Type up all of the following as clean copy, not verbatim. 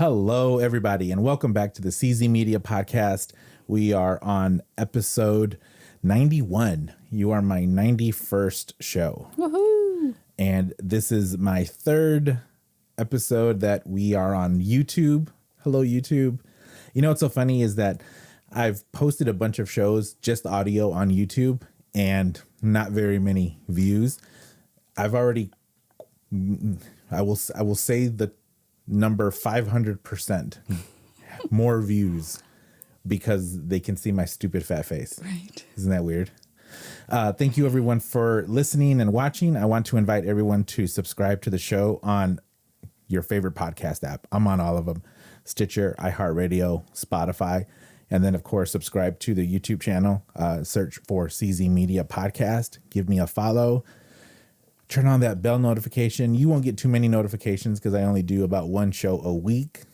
Hello, everybody, and welcome back to the CZ Media Podcast. We are on episode 91. You are my 91st show. Woohoo! And this is my third episode that we are on YouTube. Hello, YouTube. You know what's so funny is that I've posted a bunch of shows, just audio on YouTube, and not very many views. I've already, I will say the number 500% more views because they can see my stupid fat face. Right. Isn't that weird? Thank you everyone for listening and watching. I want to invite everyone to subscribe to the show on your favorite podcast app. I'm on all of them: Stitcher, iHeartRadio, Spotify, and then of course subscribe to the YouTube channel. Search for CZ Media Podcast. Give me a follow. Turn on that bell notification. You won't get too many notifications because I only do about one show a week.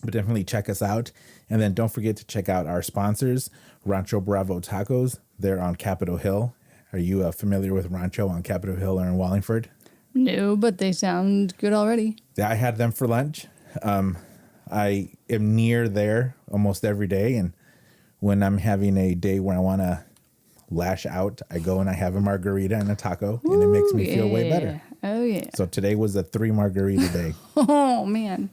But definitely check us out. And then don't forget to check out our sponsors, Rancho Bravo Tacos. They're on Capitol Hill. Are you familiar with Rancho on Capitol Hill or in Wallingford? No, but they sound good already. Yeah, I had them for lunch. I am near there almost every day. And when I'm having a day where I want to lash out, I go and I have a margarita and a taco, and it makes me feel way better. Oh, yeah. So today was a 3 margarita day. Oh, man.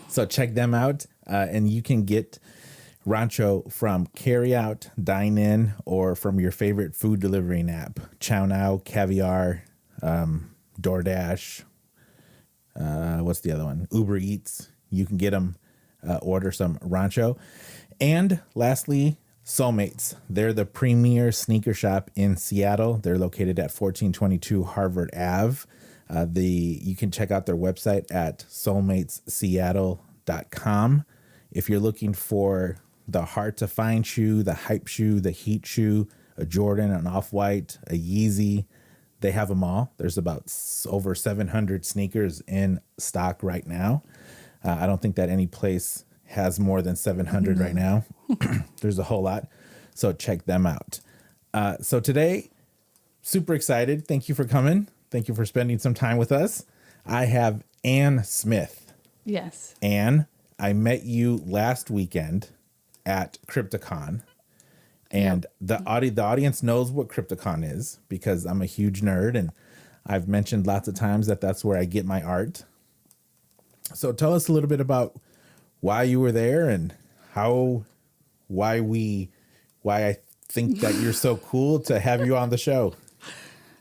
So check them out, and you can get Rancho from carryout, dine-in, or from your favorite food delivering app. Chow Now, Caviar, DoorDash, what's the other one? Uber Eats. You can get them, order some Rancho. And lastly, Soulmates. They're the premier sneaker shop in Seattle. They're located at 1422 Harvard Ave. You can check out their website at soulmatesseattle.com. If you're looking for the hard to find shoe, the hype shoe, the heat shoe, a Jordan, an Off-White, a Yeezy, they have them all. There's about over 700 sneakers in stock right now. I don't think that any place has more than 700 right now. There's a whole lot. So check them out. So today, super excited. Thank you for coming. Thank you for spending some time with us. I have Ann Smith. Yes. Ann, I met you last weekend at Crypticon. And the audience knows what Crypticon is because I'm a huge nerd. And I've mentioned lots of times that that's where I get my art. So tell us a little bit about why you were there and why I think that you're so cool to have you on the show.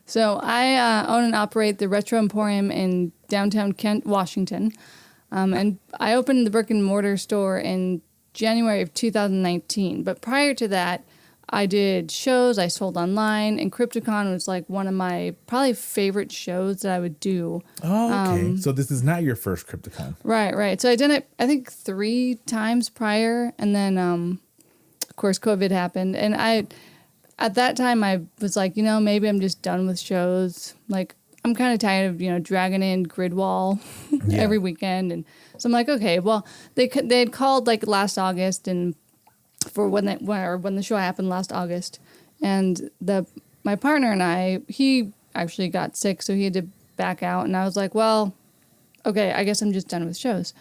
So I own and operate the Retro Emporium in downtown Kent, Washington. And I opened the brick and mortar store in January of 2019. But prior to that, I did shows, I sold online, and Crypticon was like one of my probably favorite shows that I would do. Oh, okay. So this is not your first Crypticon. Right. So I did it, I think, 3 times prior, and then, of course, COVID happened. And at that time, I was like, maybe I'm just done with shows. Like, I'm kind of tired of, dragging in grid wall every weekend. And so I'm like, okay, well, they had called like last August and for when the show happened last August, and my partner and he actually got sick, so he had to back out, and I was like, well, okay, I guess I'm just done with shows.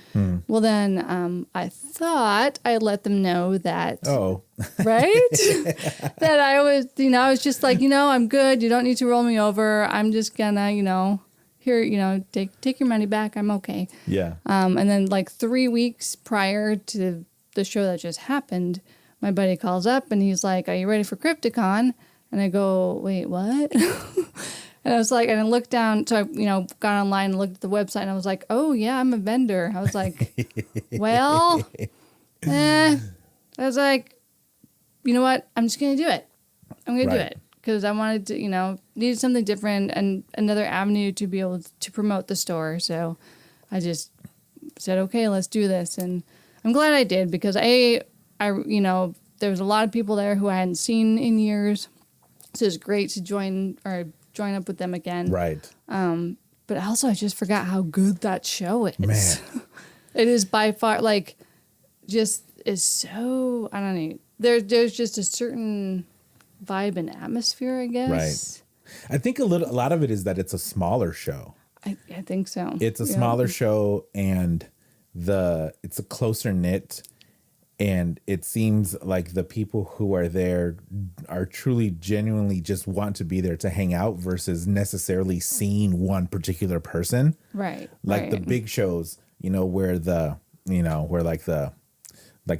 Well, then I thought I'd let them know that, right, that I was, I was just like, I'm good. You don't need to roll me over. I'm just gonna, here, take your money back. I'm okay. Yeah. And then like 3 weeks prior to the show that just happened, my buddy calls up and he's like, "Are you ready for Crypticon?" And I go, "Wait, what?" And I was like, and I looked down, so I, got online and looked at the website, and I was like, "Oh yeah, I'm a vendor." I was like, "Well, I was like, you know what? I'm just gonna do it. I'm gonna do it because I wanted to, needed something different and another avenue to be able to promote the store. So I just said, okay, let's do this, and I'm glad I did because I there was a lot of people there who I hadn't seen in years, so it was great to join up with them again. Right. But also I just forgot how good that show is. Man. It is by far is so, I don't know. There's just a certain vibe and atmosphere, I guess. Right. I think a lot of it is that it's a smaller show. I think so. It's a smaller show, and it's a closer knit, and it seems like the people who are there are truly genuinely just want to be there to hang out versus necessarily seeing one particular person. Right. Like the big shows, where like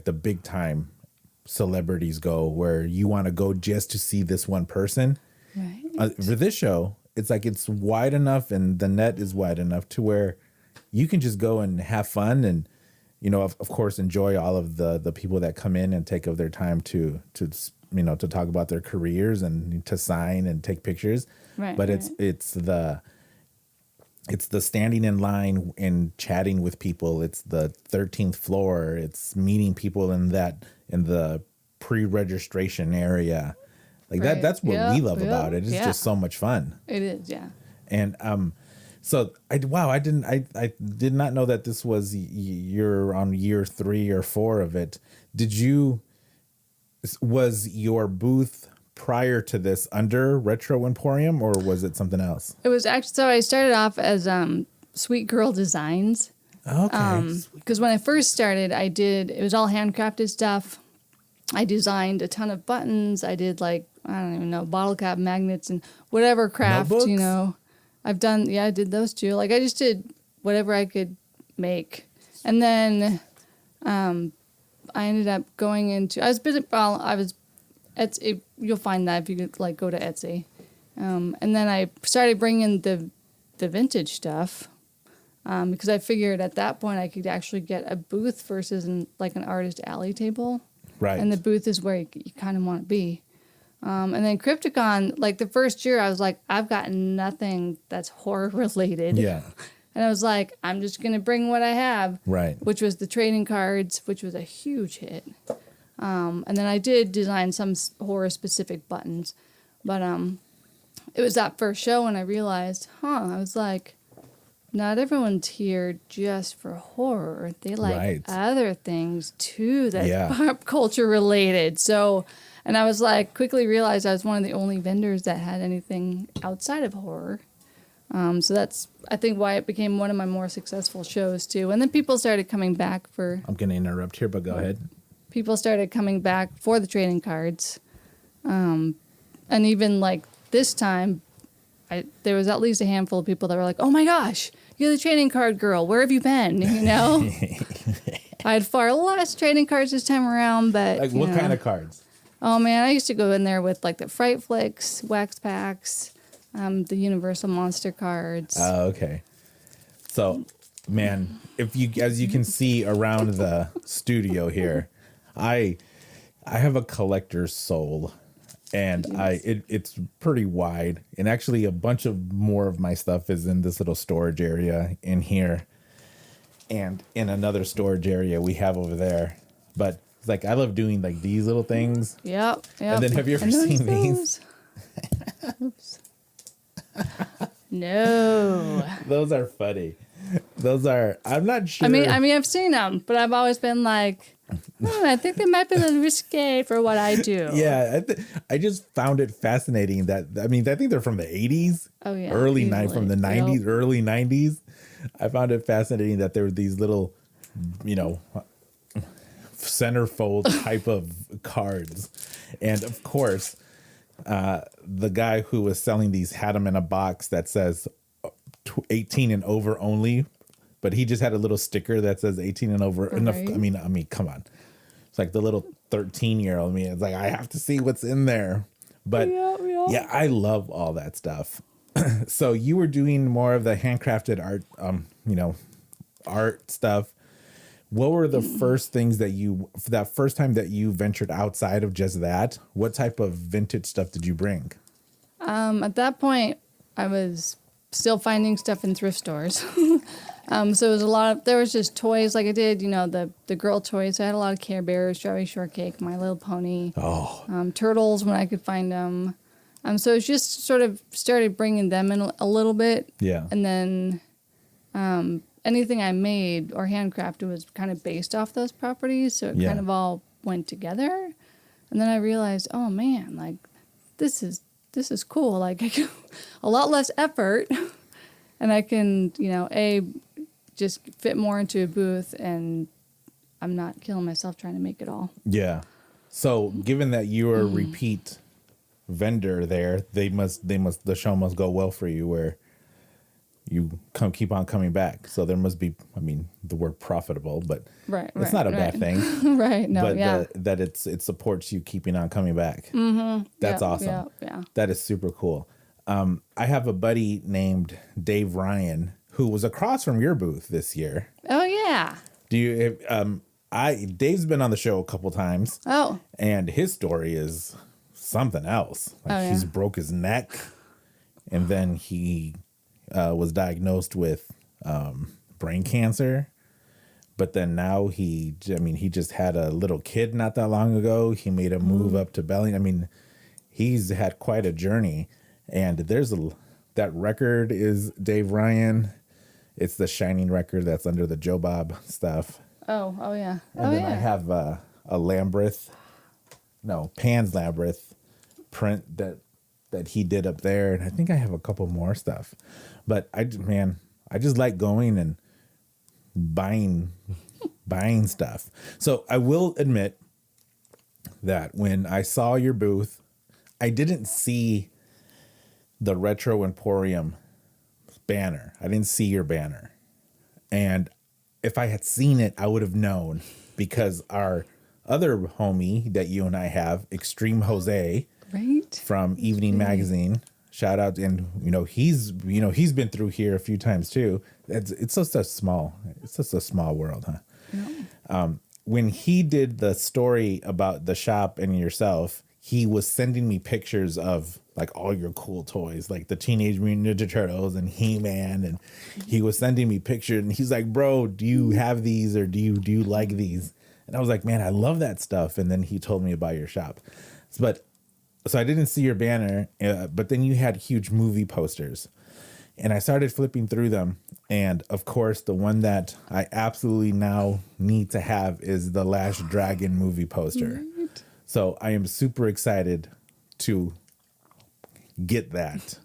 the big time celebrities go, where you want to go just to see this one person. Right. For this show, it's like it's wide enough and the net is wide enough to where you can just go and have fun and, of course, enjoy all of the people that come in and take of their time to talk about their careers and to sign and take pictures. Right. But it's the standing in line and chatting with people. It's the 13th floor. It's meeting people in the pre-registration area. Like that's what we love about it. It's just so much fun. It is, yeah. And so I did not know that this was you're on year 3 or 4 of it. Was your booth prior to this under Retro Emporium, or was it something else? It was actually, so I started off as Sweet Girl Designs. Okay. Because when I first started, it was all handcrafted stuff. I designed a ton of buttons. I did I don't even know, bottle cap magnets and whatever craft, Notebooks? I've done, I did those too. I just did whatever I could make. And then I ended up going into, Etsy, you'll find that if you could go to Etsy. And then I started bringing the vintage stuff because I figured at that point I could actually get a booth versus an artist alley table. Right. And the booth is where you kind of want to be. And then Crypticon, the first year I was like, I've got nothing that's horror related. Yeah. And I was like, I'm just going to bring what I have. Right. Which was the trading cards, which was a huge hit. And then I did design some horror specific buttons. But it was that first show when I realized, I was like, not everyone's here just for horror. They like other things too that's pop culture related. So, and I was quickly realized I was one of the only vendors that had anything outside of horror. So that's, I think, why it became one of my more successful shows too. And then people started coming back for... I'm going to interrupt here, but go ahead. People started coming back for the trading cards. And even this time, there was at least a handful of people that were like, oh my gosh, you're the trading card girl. Where have you been? I had far less trading cards this time around, but... what kind of cards? Oh man, I used to go in there with the Fright Flicks, Wax Packs, the Universal Monster cards. Oh, okay. So, man, as you can see around the studio here, I have a collector's soul, and it's pretty wide. And actually, a bunch of more of my stuff is in this little storage area in here, and in another storage area we have over there. But it's I love doing these little things. Yep. And then have you ever seen these? Oops. No. Those are funny. I'm not sure. I mean, I've seen them, but I've always been I think they might be a little risque for what I do. Yeah, I just found it fascinating that, I think they're from the 80s. Oh, yeah. From the 90s, early 90s. I found it fascinating that there were these little, centerfold type of cards. And of course, the guy who was selling these had them in a box that says 18 and over only, but he just had a little sticker that says 18 and over. Right. Enough. I mean, come on. It's the little 13-year-old me. It's I have to see what's in there. But yeah, I love all that stuff. So you were doing more of the handcrafted art, art stuff. What were the first things that first time that you ventured outside of just that? What type of vintage stuff did you bring? At that point, I was still finding stuff in thrift stores. So it was there was just toys I did, the girl toys. I had a lot of Care Bears, Strawberry Shortcake, My Little Pony, Turtles when I could find them. So it's just sort of started bringing them in a little bit. Yeah. And then anything I made or handcrafted was kind of based off those properties. So it kind of all went together. And then I realized, oh man, this is cool. I can, a lot less effort, and I can, just fit more into a booth, and I'm not killing myself trying to make it all. Yeah. So given that you're a repeat vendor there, the show must go well for you where you keep on coming back. So there must be, I mean, the word profitable, but it's not a bad thing. Right. No. But that it supports you keeping on coming back. Mm-hmm. That's awesome. Yeah. That is super cool. I have a buddy named Dave Ryan who was across from your booth this year. Oh yeah. Do you? Dave's been on the show a couple times. Oh. And his story is something else. Like he's broke his neck, and then he was diagnosed with brain cancer. But then now he just had a little kid not that long ago. He made a move up to Bellingham. I mean, he's had quite a journey. And that record is Dave Ryan. It's the Shining record that's under the Joe Bob stuff. Oh yeah. And then I have a Pan's Labyrinth print that he did up there. And I think I have a couple more stuff. But I just like going and buying stuff. So I will admit that when I saw your booth, I didn't see the Retro Emporium banner. I didn't see your banner. And if I had seen it, I would have known, because our other homie that you and I have, Extreme Jose, right, from Evening Magazine, shout out, and he's been through here a few times too. It's just a small world, huh? Yeah. When he did the story about the shop and yourself, he was sending me pictures of like all your cool toys, like the Teenage Mutant Ninja Turtles and He-Man, and he was sending me pictures, and he's like, "Bro, do you have these, or do you like these?" And I was like, "Man, I love that stuff." And then he told me about your shop, so I didn't see your banner, but then you had huge movie posters, and I started flipping through them, and of course, the one that I absolutely now need to have is the Last Dragon movie poster. Right. So I am super excited to get that.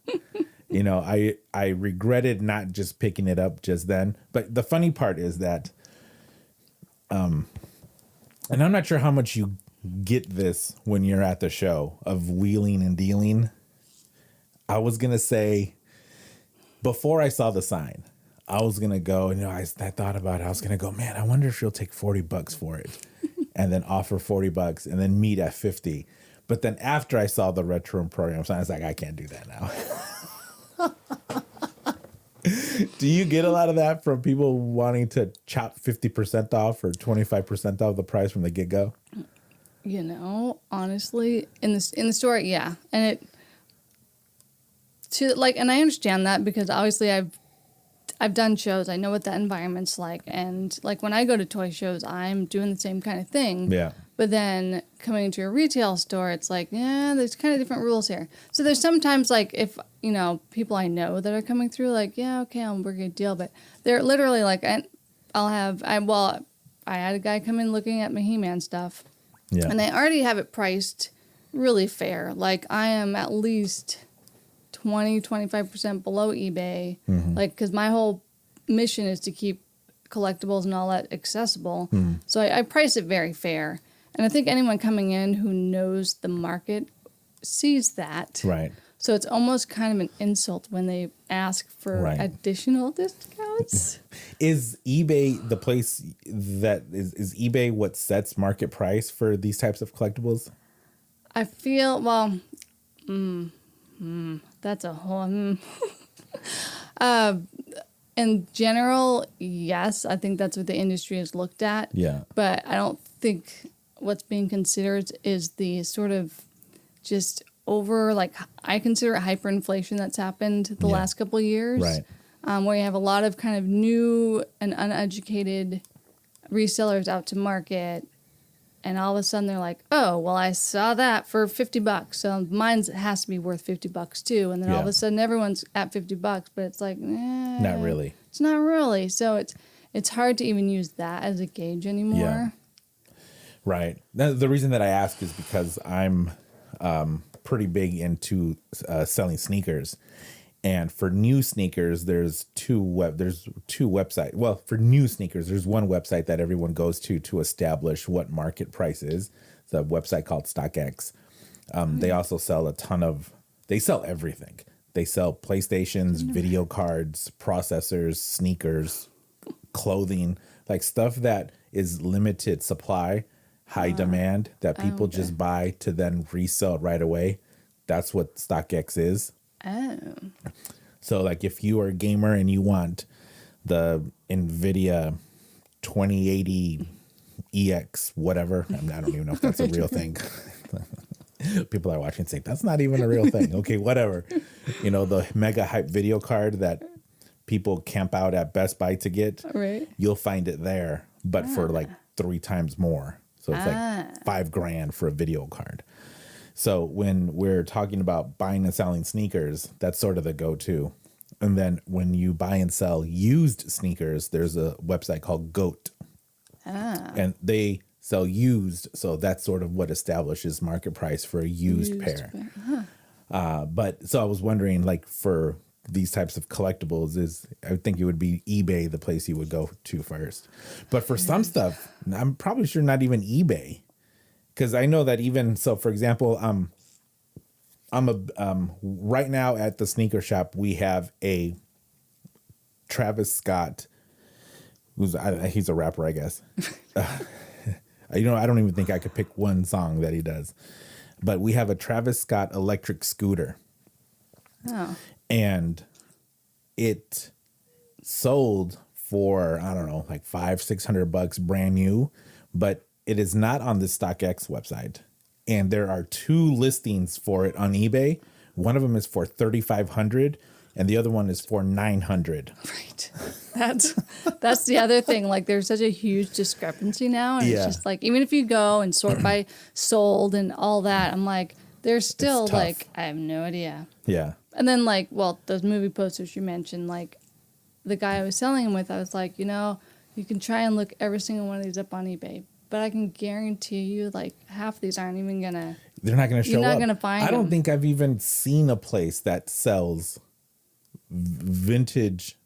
I regretted not just picking it up just then. But the funny part is that, and I'm not sure how much you get this when you're at the show of wheeling and dealing. I was going to say, before I saw the sign, I was going to go, I thought about it. I was going to go, man, I wonder if she'll take $40 for it, and then offer $40 and then meet at 50. But then after I saw the Retro Emporium sign, I was like, I can't do that now. Do you get a lot of that from people wanting to chop 50% off or 25% off the price from the get-go? Honestly, in the store, yeah. And and I understand that, because obviously I've done shows. I know what that environment's like. And like when I go to toy shows, I'm doing the same kind of thing. Yeah. But then coming into a retail store, it's like, yeah, there's kind of different rules here. So there's sometimes like if, people I know that are coming through, like, yeah, okay, I'll work a deal. But they're literally like, I had a guy come in looking at my He-Man stuff. Yeah. And they already have it priced really fair. Like I am at least 20-25% below eBay. Mm-hmm. Like, because my whole mission is to keep collectibles and all that accessible. Mm. So I price it very fair. And I think anyone coming in who knows the market sees that. Right. So it's almost kind of an insult when they ask for additional discounts. Is eBay the place that is eBay what sets market price for these types of collectibles? I feel, that's a whole... In general, yes, I think that's what the industry has looked at. Yeah. But I don't think what's being considered is the sort of just over, like, I consider it hyperinflation that's happened the last couple of years. Right. Where you have a lot of kind of new and uneducated resellers out to market. And all of a sudden they're like, oh, well, I saw that for $50. So mine has to be worth $50 too. And then all of a sudden everyone's at $50, but it's like, not really. It's not really. So it's hard to even use that as a gauge anymore. Yeah. Right. The reason that I ask is because I'm pretty big into selling sneakers. And for new sneakers, there's two websites. Well, for new sneakers, there's one website that everyone goes to establish what market price is. It's a website called StockX. They also sell they sell everything. They sell PlayStations, video cards, processors, sneakers, clothing, like stuff that is limited supply, high demand that people just buy to then resell right away. That's what StockX is. Oh. So like if you are a gamer and you want the NVIDIA 2080 EX, whatever, I don't even know if that's a real thing. People are watching and saying, that's not even a real thing. Okay, whatever. You know, the mega hype video card that people camp out at Best Buy to get, right. You'll find it there, but for like 3 times more. So it's like $5,000 for a video card. So when we're talking about buying and selling sneakers, that's sort of the go-to. And then when you buy and sell used sneakers, there's a website called GOAT. And they sell used. So that's sort of what establishes market price for a used pair. But so I was wondering, like for these types of collectibles, I would think it would be eBay the place you would go to first. But for some stuff, I'm probably sure not even eBay. Because I know that even so, for example, right now at the sneaker shop, we have a Travis Scott, he's a rapper, I guess. I don't even think I could pick one song that he does. But we have a Travis Scott electric scooter. Oh. And it sold for, I don't know, like $500-$600 brand new, but it is not on the StockX website. And there are 2 listings for it on eBay. One of them is for $3,500 and the other one is for $900. Right. That's the other thing. Like there's such a huge discrepancy now. And it's just like, even if you go and sort by sold and all that, I'm like, there's still like, I have no idea. Yeah. And then like, well, those movie posters you mentioned, like the guy I was selling them with, I was like, you know, you can try and look every single one of these up on eBay. But I can guarantee you, like, half of these aren't even gonna. They're not gonna show up. You're not gonna find. I don't think I've even seen a place that sells vintage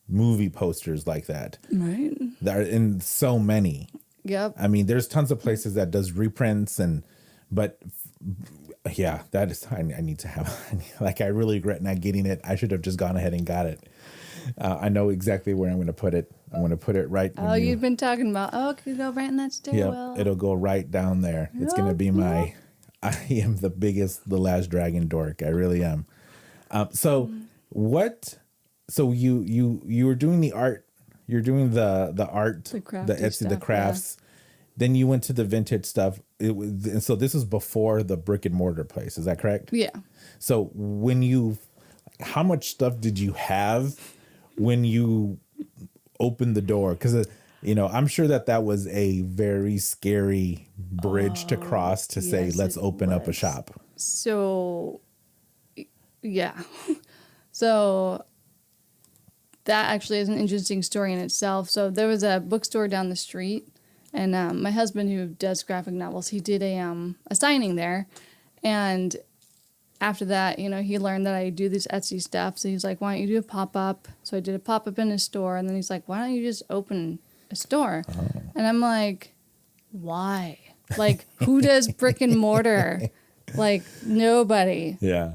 movie posters like that. Right. There are in so many. Yep. I mean, there's tons of places that does reprints but yeah, that is. I need to have. Like, I really regret not getting it. I should have just gone ahead and got it. I know exactly where I'm going to put it. I'm going to put it right. You've been talking about. Oh, could go right in that stairwell. Yeah, it'll go right down there. It's going to be my. I am the last dragon dork. I really am. So what? So you were doing the art. You're doing the art, the Etsy, stuff, the crafts. Yeah. Then you went to the vintage stuff. And so this was before the brick and mortar place. Is that correct? Yeah. So how much stuff did you have when you opened the door? Because, I'm sure that was a very scary bridge to cross to say, let's open up a shop. So, yeah. So that actually is an interesting story in itself. So there was a bookstore down the street, and my husband, who does graphic novels, he did a signing there. And after that, he learned that I do this Etsy stuff. So he's like, why don't you do a pop-up? So I did a pop-up in his store. And then he's like, why don't you just open a store? Oh. And I'm like, why? Like, who does brick and mortar? Like, nobody. Yeah.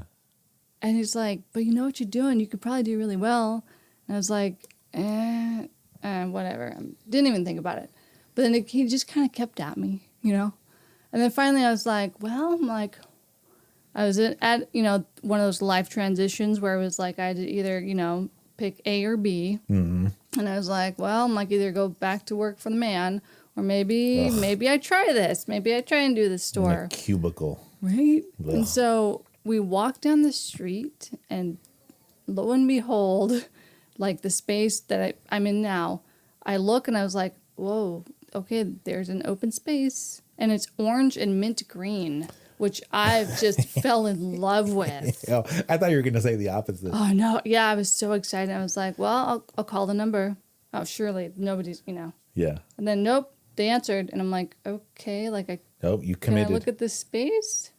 And he's like, but you know what you're doing? You could probably do really well. And I was like, whatever. Didn't even think about it. But then he just kind of kept at me, And then finally I was like, I was at, one of those life transitions where it was like I had to either, pick A or B. Mm-hmm. And I was like, either go back to work for the man or maybe I try this. Maybe I try and do this store. In a cubicle. Right? Ugh. And so we walked down the street and lo and behold, like the space that I'm in now, I look and I was like, whoa, okay, there's an open space and it's orange and mint green, which I've just fell in love with. Oh, I thought you were going to say the opposite. Oh, no. Yeah, I was so excited. I was like, well, I'll call the number. Oh, surely nobody's, Yeah. And then, nope, they answered. And I'm like, okay, Nope, you committed. Can I look at this space?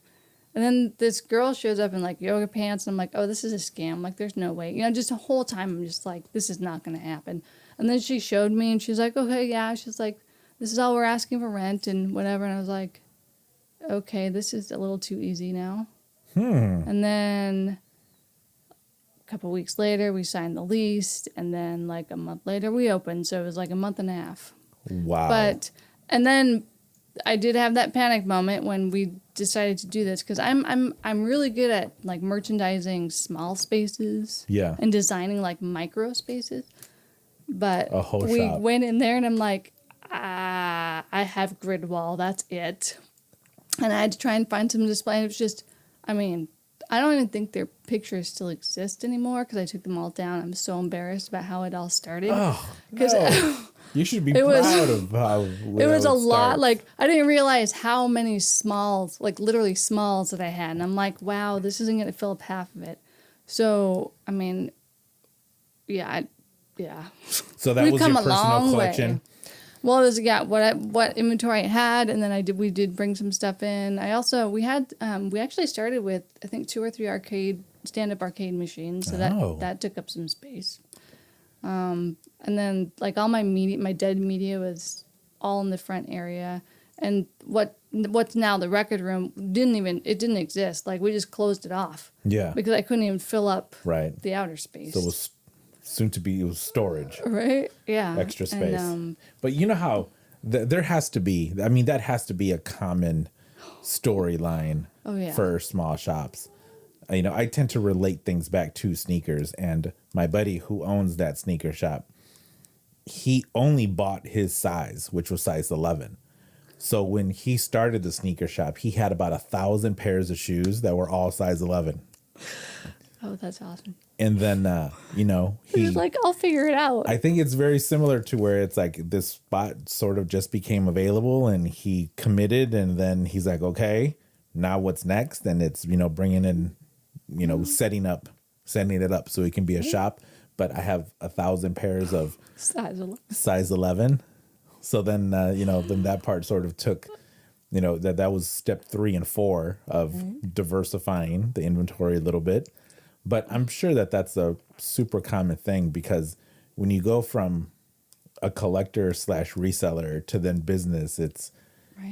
And then this girl shows up in like yoga pants. And I'm like, oh, this is a scam. Like, there's no way. You know, just the whole time I'm just like, this is not going to happen. And then she showed me and she's like, okay, yeah. She's like, this is all we're asking for rent and whatever. And I was like, okay, this is a little too easy now. And then a couple weeks later, we signed the lease. And then like a month later, we opened. So it was like a month and a half. Wow. And then I did have that panic moment when we decided to do this because I'm really good at like merchandising small spaces. Yeah. And designing like micro spaces. But a whole we shop. went in there and I'm like, I have grid wall. That's it. And I had to try and find some display. And it was just, I mean, I don't even think their pictures still exist anymore because I took them all down. I'm so embarrassed about how it all started. Oh, no. You should be proud of how it was a lot. Like, I didn't realize how many smalls, like literally smalls that I had. And I'm like, wow, this isn't going to fill up half of it. So, I mean, yeah. So that was your personal collection? Way. Well, it was what inventory I had, and then we did bring some stuff in. We actually started with I think 2 or 3 stand-up arcade machines, so that took up some space. And then like all my dead media was all in the front area, and what's now the record room didn't exist. Like we just closed it off. Yeah. Because I couldn't even fill up the outer space. So it was it was storage. Right? Yeah. Extra space. But you know how there has to be, I mean, that has to be a common storyline for small shops. You know, I tend to relate things back to sneakers, and my buddy who owns that sneaker shop, he only bought his size, which was size 11. So when he started the sneaker shop, he had about 1,000 pairs of shoes that were all size 11. Oh, that's awesome. And then, he's like, I'll figure it out. I think it's very similar to where it's like this spot sort of just became available and he committed, and then he's like, okay, now what's next? And it's, bringing in, setting it up so it can be a shop. But I have 1,000 pairs of size 11. So then, then that part sort of took, that was step 3 and 4 of diversifying the inventory a little bit. But I'm sure that that's a super common thing, because when you go from a collector / reseller to then business, it's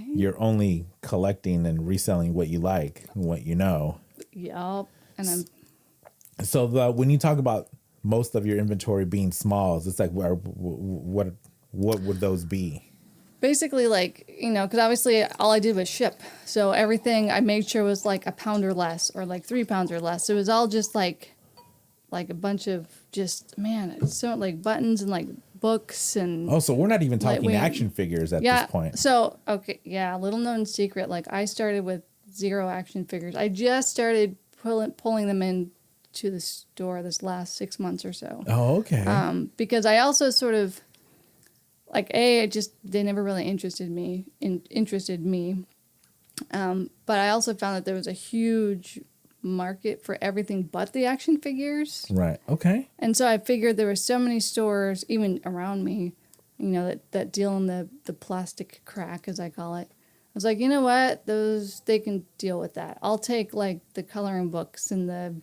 you're only collecting and reselling what you like and what you know. Yep. And so when you talk about most of your inventory being smalls, it's like what would those be? Basically, like, because obviously all I did was ship. So everything I made sure was like a pound or less, or like 3 pounds or less. It was all just like a bunch of it's so like buttons and like books and. Oh, so we're not even talking action figures at this point. So, okay. Yeah. Little known secret. Like I started with 0 action figures. I just started pulling them in to the store this last 6 months or so. Oh, okay. Because I also sort of. Like they never really interested me. But I also found that there was a huge market for everything but the action figures. Right. Okay. And so I figured there were so many stores, even around me, that deal in the plastic crack, as I call it. I was like, you know what? They can deal with that. I'll take like the coloring books and the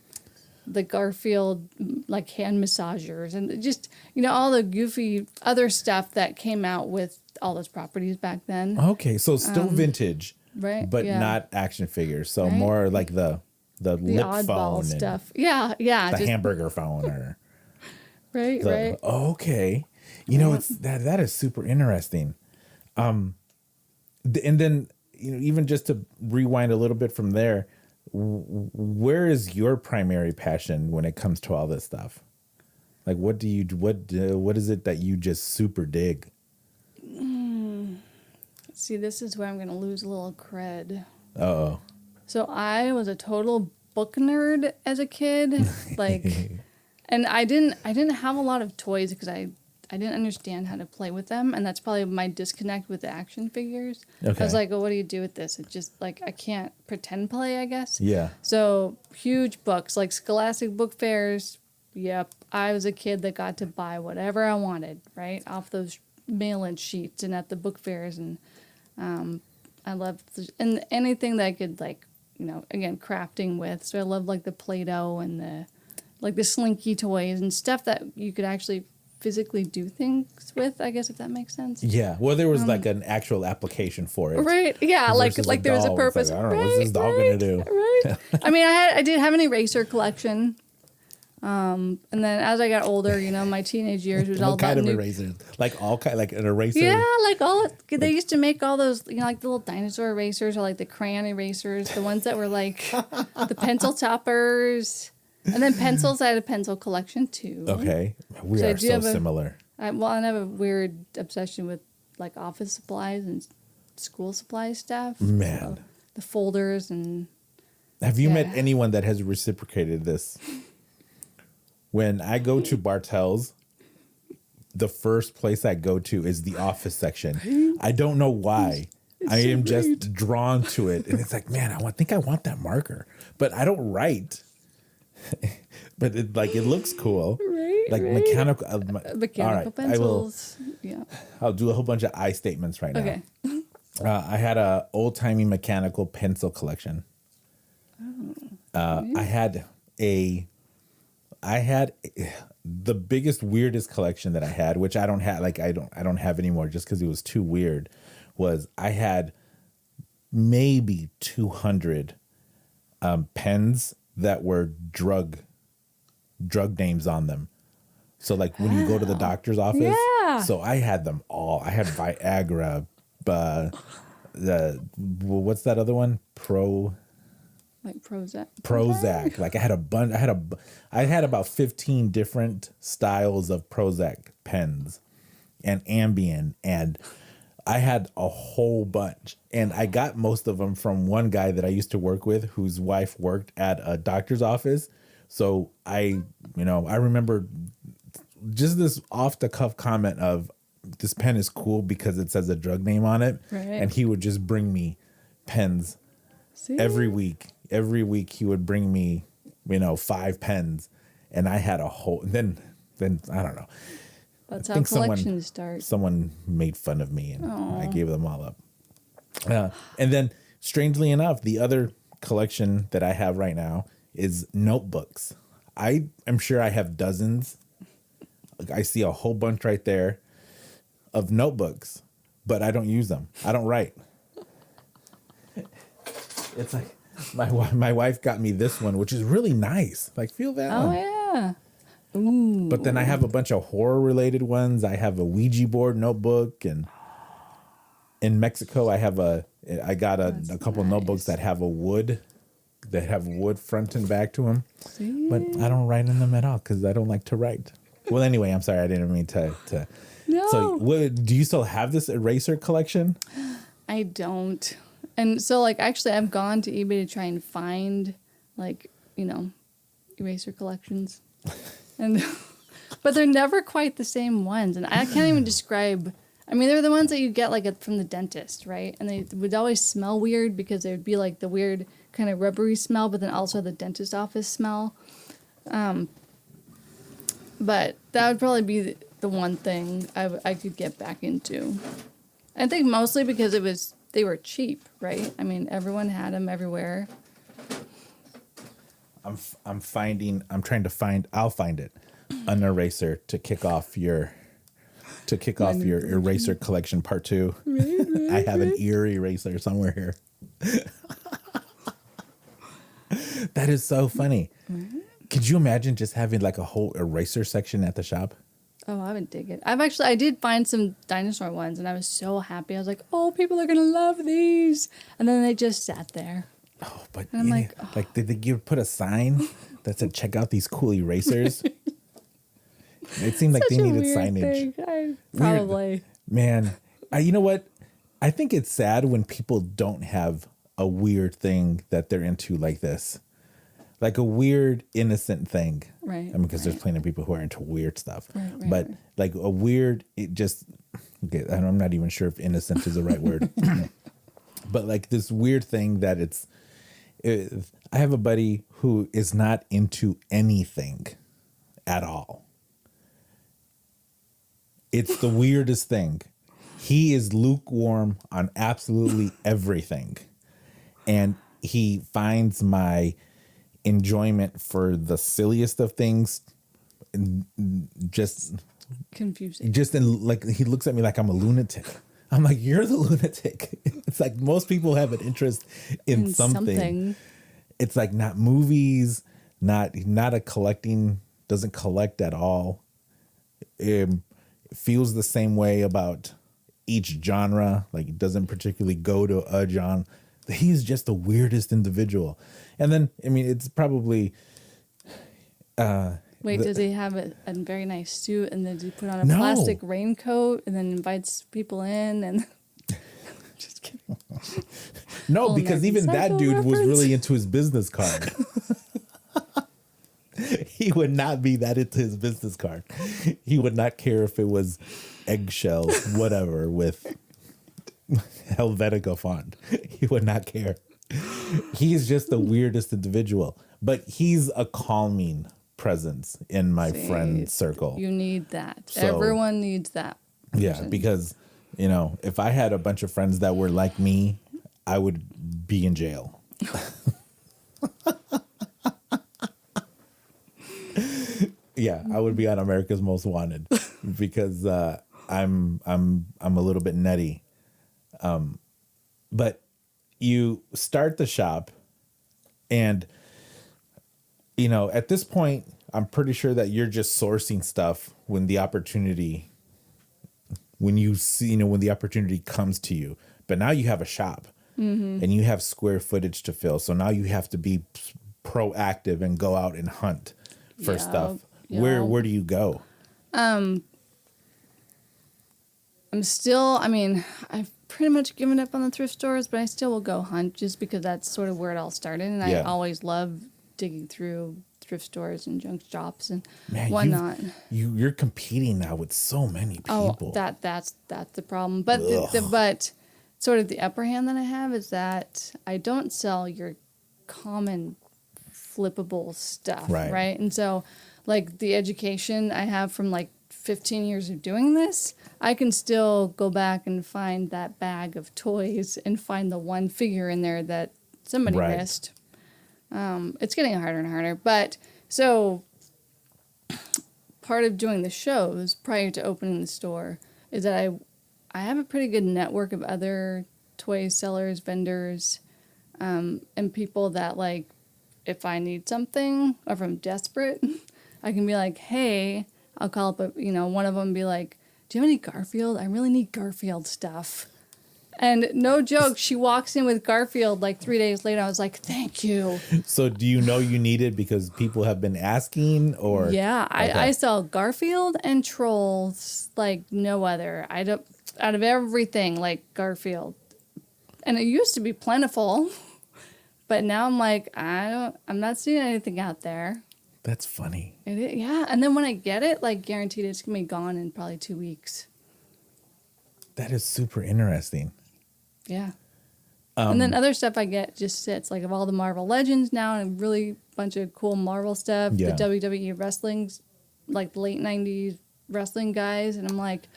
Garfield like hand massagers and just all the goofy other stuff that came out with all those properties back then. Okay, so still vintage, right? But not action figures. So more like the lip phone stuff. Yeah. The hamburger phone or right. Okay, it's that is super interesting. And then even just to rewind a little bit from there. Where is your primary passion when it comes to all this stuff? Like, what is it that you just super dig? See, this is where I'm going to lose a little cred. Uh-oh. So I was a total book nerd as a kid, like, and I didn't have a lot of toys because I didn't understand how to play with them, and that's probably my disconnect with the action figures. Okay. I was like, well, what do you do with this? It's just like I can't pretend play, I guess. Yeah. So huge books, like Scholastic book fairs. Yep, I was a kid that got to buy whatever I wanted, right, off those mail-in sheets and at the book fairs, and I loved and anything that I could like again, crafting with. So I love like the Play-Doh and the slinky toys and stuff that you could actually physically do things with, I guess, if that makes sense. Yeah. Well, there was like an actual application for it. Right. Yeah. Like there was a purpose. Like, I don't know, what's this doll going to do? Right. I mean, I did have an eraser collection. And then as I got older, my teenage years was all what kind about of erasers? Like all kind, like an eraser? Yeah, they used to make all those, like the little dinosaur erasers or like the crayon erasers, the ones that were like the pencil toppers. And then pencils, I had a pencil collection too. Okay. We are so similar. I have a weird obsession with like office supplies and school supply stuff. Man. So the folders and... Have you met anyone that has reciprocated this? When I go to Bartell's, the first place I go to is the office section. I don't know why. I am just drawn to it. And it's like, man, I think I want that marker. But I don't write. But it looks cool. Right. Like mechanical pencils. I'll do a whole bunch of I statements right now. Okay. I had a old-timey mechanical pencil collection. I had the biggest, weirdest collection that I had, which I don't have, I don't have anymore just because it was too weird, was I had maybe 200 pens that were drug names on them. So like when you go to the doctor's office, so I had them all. I had Viagra, what's that other one? Like Prozac. Prozac. Like I had about 15 different styles of Prozac pens and Ambien, and I had a whole bunch. And I got most of them from one guy that I used to work with whose wife worked at a doctor's office. So I remember just this off the cuff comment of, this pen is cool because it says a drug name on it. Right. And he would just bring me pens every week. Every week he would bring me, 5 pens, and I had a whole. Then I don't know. That's how collections start. Someone made fun of me, and I gave them all up. And then, strangely enough, the other collection that I have right now is notebooks. I am sure I have dozens. I see a whole bunch right there of notebooks, but I don't use them. I don't write. It's like my wife got me this one, which is really nice. Like, feel that one. Oh, yeah. Ooh. But then I have a bunch of horror-related ones. I have a Ouija board notebook, and in Mexico, I got a couple notebooks that have wood front and back to them. See? But I don't write in them at all because I don't like to write. Well, anyway, I'm sorry. I didn't mean to. No. So, do you still have this eraser collection? I don't. And so, actually, I've gone to eBay to try and find, eraser collections. But they're never quite the same ones. And I can't even describe. I mean, they're the ones that you get, from the dentist, right? And they would always smell weird because they would be, the weird kind of rubbery smell, but then also the dentist office smell. But that would probably be the one thing I could get back into. I think mostly because they were cheap, right? I mean, everyone had them everywhere. I'll find it, an eraser to kick off your eraser collection part 2. Right, I have an ear eraser somewhere here. That is so funny. Mm-hmm. Could you imagine just having a whole eraser section at the shop? Oh, I would dig it. I did find some dinosaur ones, and I was so happy. I was like, oh, people are going to love these. And then they just sat there. Oh, but I'm did you put a sign that said, check out these cool erasers? It seemed like they needed signage. Probably. Man, you know what? I think it's sad when people don't have a weird thing that they're into like this. Like a weird, innocent thing. Right. I mean, because there's plenty of people who are into weird stuff. Right, but like a weird, I'm not even sure if innocent is the right word. But like this weird thing that I have a buddy who is not into anything at all. It's the weirdest thing. He is lukewarm on absolutely everything. And he finds my enjoyment for the silliest of things just confusing. Just in, like, he looks at me like I'm a lunatic. I'm like, you're the lunatic. It's like most people have an interest in something. It's like not movies, not a collecting, doesn't collect at all. Feels the same way about each genre. Like, it doesn't particularly go to a genre. He's just the weirdest individual. And then, I mean, it's probably... does he have a very nice suit, and then does he put on a plastic raincoat and then invites people in? And just kidding. No, because even that dude was really into his business card. He would not be that into his business card. He would not care if it was eggshell, whatever, with Helvetica font. He would not care. He's just the weirdest individual, but he's a calming presence in my friend circle. You need that. So, everyone needs that person. Yeah, because, you know, if I had a bunch of friends that were like me, I would be in jail. Yeah, I would be on America's Most Wanted because I'm a little bit nutty. But you start the shop, and you know, at this point, I'm pretty sure that you're just sourcing stuff when the opportunity comes to you. But now you have a shop, and you have square footage to fill. So now you have to be proactive and go out and hunt for stuff. Yeah. Where do you go? I've pretty much given up on the thrift stores, but I still will go hunt just because that's sort of where it all started. And I always love digging through thrift stores and junk shops and whatnot. You're competing now with so many people. Oh, that's the problem. But but sort of the upper hand that I have is that I don't sell your common flippable stuff, right? And so, like, the education I have from like 15 years of doing this, I can still go back and find that bag of toys and find the one figure in there that somebody missed. It's getting harder and harder. But so part of doing the shows prior to opening the store is that I have a pretty good network of other toy sellers, vendors, and people that, like, if I need something or if I'm desperate, I can be like, hey, I'll call up one of them and be like, do you have any Garfield? I really need Garfield stuff. And no joke, she walks in with Garfield like 3 days later. I was like, thank you. So do you know you need it because people have been asking, or? Yeah, okay. I sell Garfield and Trolls like no other. Out of everything, like Garfield. And it used to be plentiful, but now I'm like, I'm not seeing anything out there. That's funny. It is, yeah. And then when I get it, like, guaranteed it's going to be gone in probably 2 weeks. That is super interesting. Yeah. And then other stuff I get just sits. Like, of all the Marvel Legends now, and a really bunch of cool Marvel stuff. Yeah. The WWE wrestlings, like the late 90s wrestling guys. And I'm like,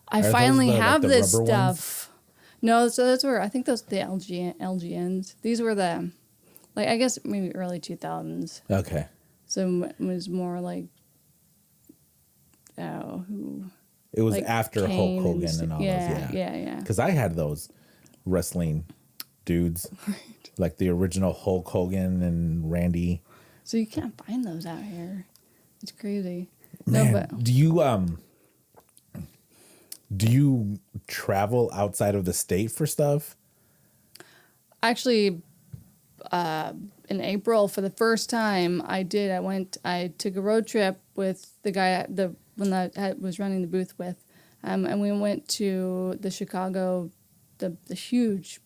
I finally have this stuff. Ones? No, so those were, I think those the LGNs. These were the, like, I guess maybe early 2000s. Okay. So it was more like, who? It was like after Kane Hulk Hogan and all those. Yeah. Because I had those wrestling dudes, like the original Hulk Hogan and Randy. So you can't find those out here. It's crazy. Man, no, but do you travel outside of the state for stuff? Actually, in April, for the first time, I took a road trip with the guy, when I was running the booth with, and we went to the Chicago, the huge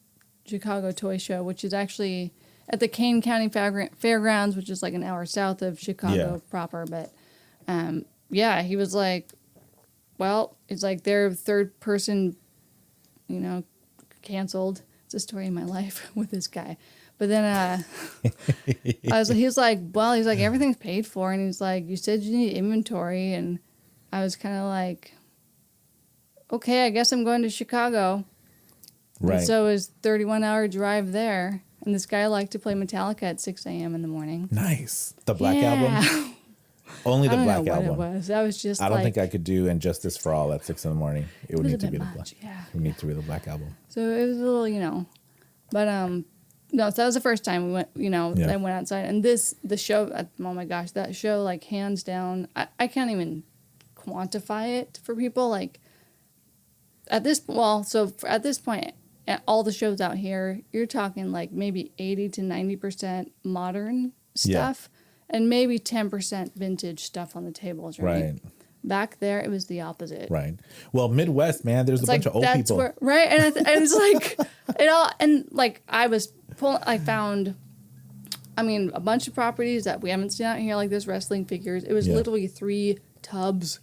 Chicago toy show, which is actually at the Kane County Fairgrounds, which is like an hour south of Chicago proper. But he was like, well, it's like their third person, canceled. It's a story of my life with this guy. But then he was like, everything's paid for. And he's like, you said you need inventory. And I was kind of like, okay, I guess I'm going to Chicago. Right. And so it was 31-hour drive there. And this guy liked to play Metallica at 6 a.m. in the morning. Nice. The Black Album? Only the Black Album. Album. What it was. I was just I don't think I could do Injustice for All at 6 in the morning. It would need to be the Black. Yeah. It would need to be the Black Album. So it was a little, but no, so that was the first time we went, I went outside, and the show, oh my gosh, that show, like, hands down, I can't even quantify it for people, like, at this point, at all the shows out here, you're talking, like, maybe 80 to 90% modern stuff, and maybe 10% vintage stuff on the tables, right? Back there, it was the opposite. Right. Well, Midwest, man, there's a bunch of old people. Right, and it's like, it all, and, like, I found, a bunch of properties that we haven't seen out here, like this wrestling figures. It was literally 3 tubs.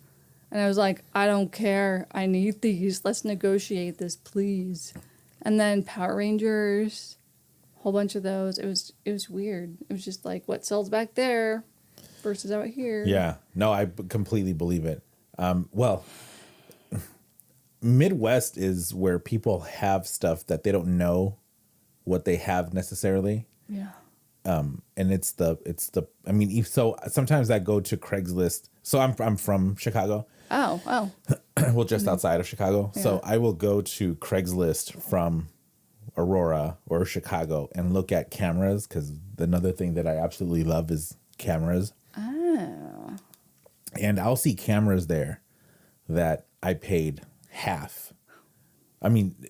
And I was like, I don't care. I need these. Let's negotiate this, please. And then Power Rangers, a whole bunch of those. It was weird. It was just like, what sells back there versus out here. Yeah. No, I completely believe it. Well, Midwest is where people have stuff that they don't know what they have necessarily. Yeah. And it's the so sometimes I go to Craigslist. So I'm from Chicago. Oh. Well, just outside of Chicago. Yeah. So I will go to Craigslist from Aurora or Chicago and look at cameras, because another thing that I absolutely love is cameras. Oh. And I'll see cameras there that I paid half.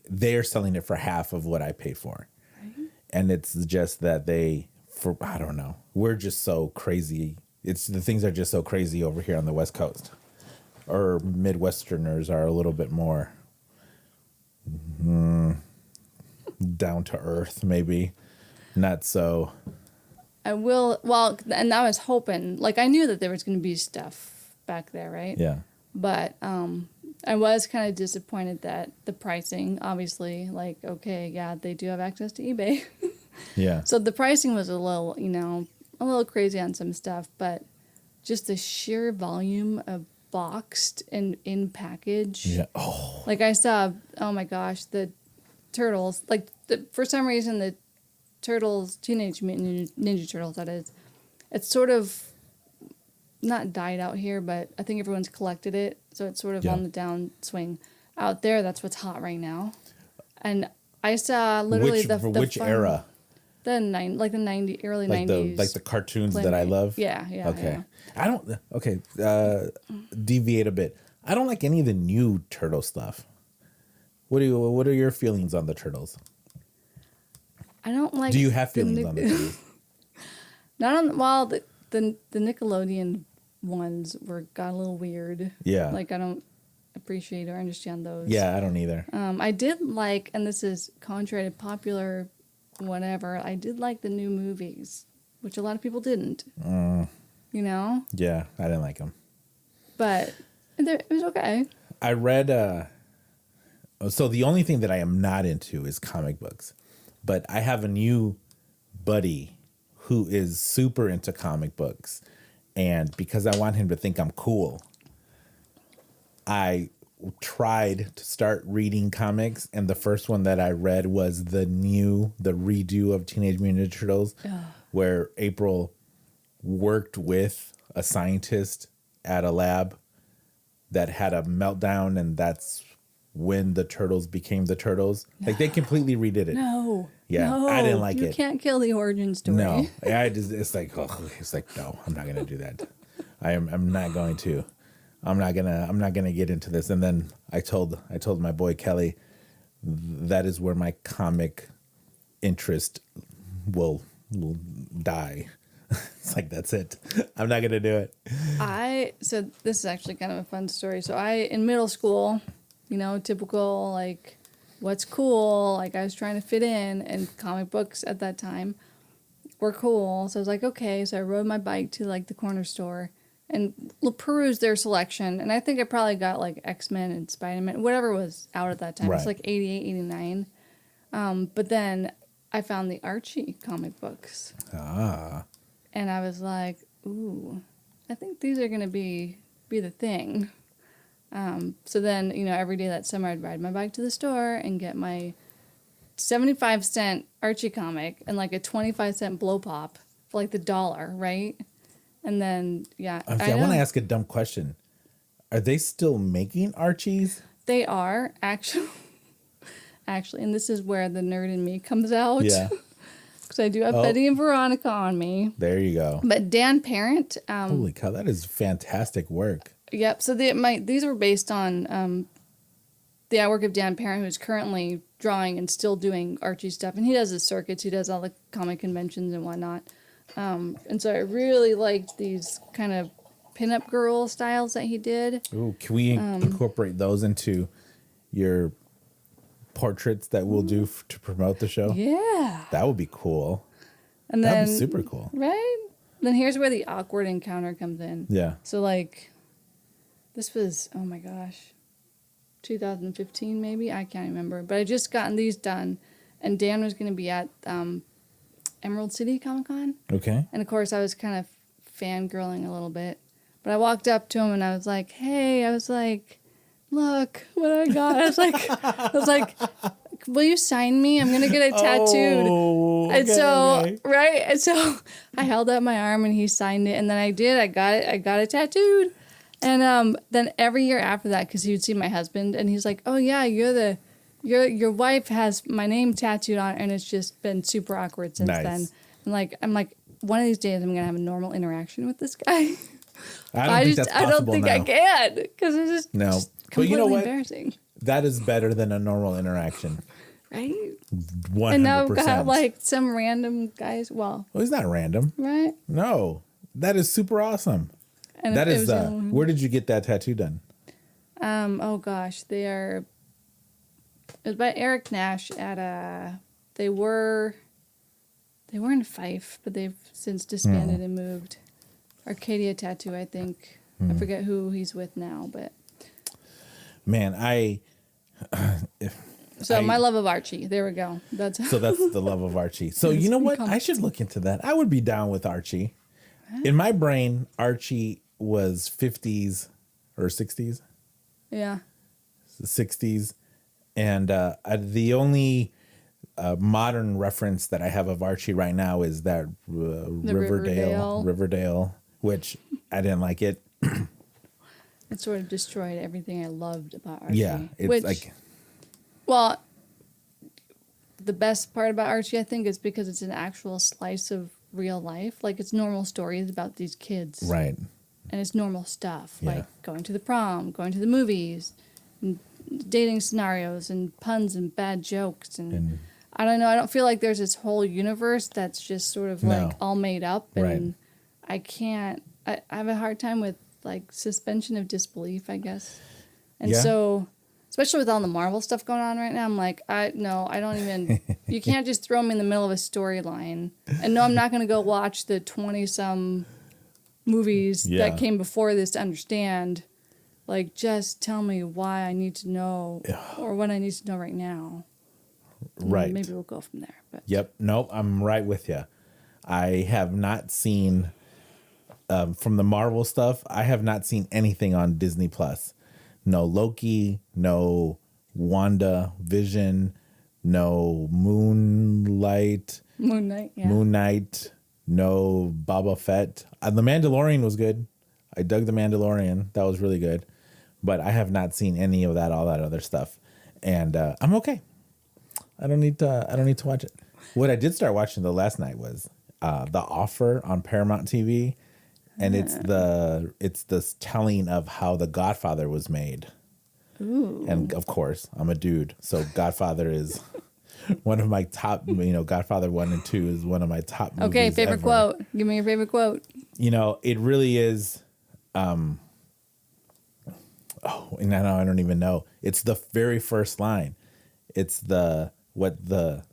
They're selling it for half of what I paid for. And it's just that I don't know. We're just so crazy. The things are just so crazy over here on the West Coast. Or Midwesterners are a little bit more down to earth, maybe. Not so. And I was hoping, like, I knew that there was going to be stuff back there, right? Yeah. But I was kind of disappointed that the pricing, obviously, like, okay, yeah, they do have access to eBay. Yeah. So the pricing was a little crazy on some stuff, but just the sheer volume of boxed and in package. Yeah. Oh. Like, I saw, oh my gosh, the Turtles, like, for some reason, the Turtles, Teenage Mutant Ninja Turtles, that is, it's sort of not died out here, but I think everyone's collected it, so it's sort of on the downswing. Out there, that's what's hot right now. And I saw literally which era? The 90 early like 90s. Like the cartoons that I love? Yeah. Okay. Yeah. Deviate a bit. I don't like any of the new Turtle stuff. What are your feelings on the Turtles? I don't like. Do you have feelings on the Turtles? Not on. The Nickelodeon ones got a little weird. Yeah. Like, I don't appreciate or understand those. Yeah, I don't either. I did like, and this is contrary to popular whatever, I did like the new movies, which a lot of people didn't. Yeah, I didn't like them. But it was okay. I read, so the only thing that I am not into is comic books. But I have a new buddy who is super into comic books. And because I want him to think I'm cool, I tried to start reading comics, and the first one that I read was the redo of Teenage Mutant Ninja Turtles, where April worked with a scientist at a lab that had a meltdown, and that's when the Turtles became the Turtles. No. Like, they completely redid it. No. Yeah, no, I didn't like it. You can't kill the origin story. No, it's like no, I'm not gonna do that. I'm not going to. I'm not gonna get into this. And then I told my boy Kelly that is where my comic interest will die. It's like, that's it. I'm not gonna do it. So this is actually kind of a fun story. So in middle school, typical, like, what's cool? Like, I was trying to fit in, and comic books at that time were cool. So I was like, okay. So I rode my bike to, like, the corner store and perused their selection. And I think I probably got, like, X-Men and Spider-Man, whatever was out at that time. Right. It's like 88, 89. But then I found the Archie comic books. And I was like, ooh, I think these are going to be the thing. So then, every day that summer I'd ride my bike to the store and get my 75-cent Archie comic and like a 25-cent blow pop for like the $1, right? And then I want to ask a dumb question. Are they still making Archies? They are actually, and this is where the nerd in me comes out. Yeah. Because I do have Betty and Veronica on me. There you go. But Dan Parent. Holy cow, that is fantastic work. Yep. So these were based on the artwork of Dan Parent, who's currently drawing and still doing Archie stuff. And he does the circuits. He does all the comic conventions and whatnot. And so I really liked these kind of pinup girl styles that he did. Ooh, can we incorporate those into your portraits that we'll do to promote the show? Yeah. That would be cool. And That'd be super cool. Right? Then here's where the awkward encounter comes in. Yeah. So, like, this was, oh my gosh, 2015 maybe? I can't remember. But I just gotten these done. And Dan was going to be at Emerald City Comic Con. Okay. And, of course, I was kind of fangirling a little bit. But I walked up to him and I was like, hey, look what I got. I was like, will you sign me? I'm gonna get it tattooed. Oh, and so right, and so I held up my arm and he signed it, and then I did. I got it tattooed, and then every year after that, because he would see my husband, and he's like, oh yeah, your wife has my name tattooed on, and it's just been super awkward since then. And I'm like, one of these days I'm gonna have a normal interaction with this guy. I don't think I can because it's just no. Just but you know what? Embarrassing. That is better than a normal interaction. Right? 100%. And now I've got like some random guys. Well, he's not random. Right? No. That is super awesome. And that is where did you get that tattoo done? Oh gosh, it was by Eric Nash at they were in Fife, but they've since disbanded and moved. Arcadia Tattoo, I think. I forget who he's with now, but man, my love of Archie. There we go. That's the love of Archie. So you know what? I should look into that. I would be down with Archie. In my brain, Archie was 50s or 60s. Yeah. 60s. And the only modern reference that I have of Archie right now is that Riverdale, which I didn't like it. It sort of destroyed everything I loved about Archie. Yeah, it's well, the best part about Archie, I think, is because it's an actual slice of real life. Like, it's normal stories about these kids. Right. And it's normal stuff, like going to the prom, going to the movies, and dating scenarios, and puns and bad jokes. And I don't know, I don't feel like there's this whole universe that's just sort of like all made up. And I have a hard time with like suspension of disbelief, I guess. And so, especially with all the Marvel stuff going on right now, I'm like, I don't even, you can't just throw me in the middle of a storyline. And no, I'm not going to go watch the 20-some movies that came before this to understand. Like, just tell me why I need to know or what I need to know right now. Right. Maybe we'll go from there. But. Yep. Nope. I'm right with you. I have not seen... from the Marvel stuff, I have not seen anything on Disney Plus. No Loki, no Wanda Vision, no Moon Knight, no Boba Fett. The Mandalorian was good. I dug The Mandalorian. That was really good. But I have not seen any of all that other stuff. And I'm okay. I don't need to watch it. What I did start watching though last night was The Offer on Paramount TV. And it's the telling of how The Godfather was made. Ooh. And of course, I'm a dude, so Godfather is one of my top. Godfather 1 and 2 is one of my top movies. Okay, favorite quote. Give me your favorite quote. It really is. And I don't even know. It's the very first line. It's what the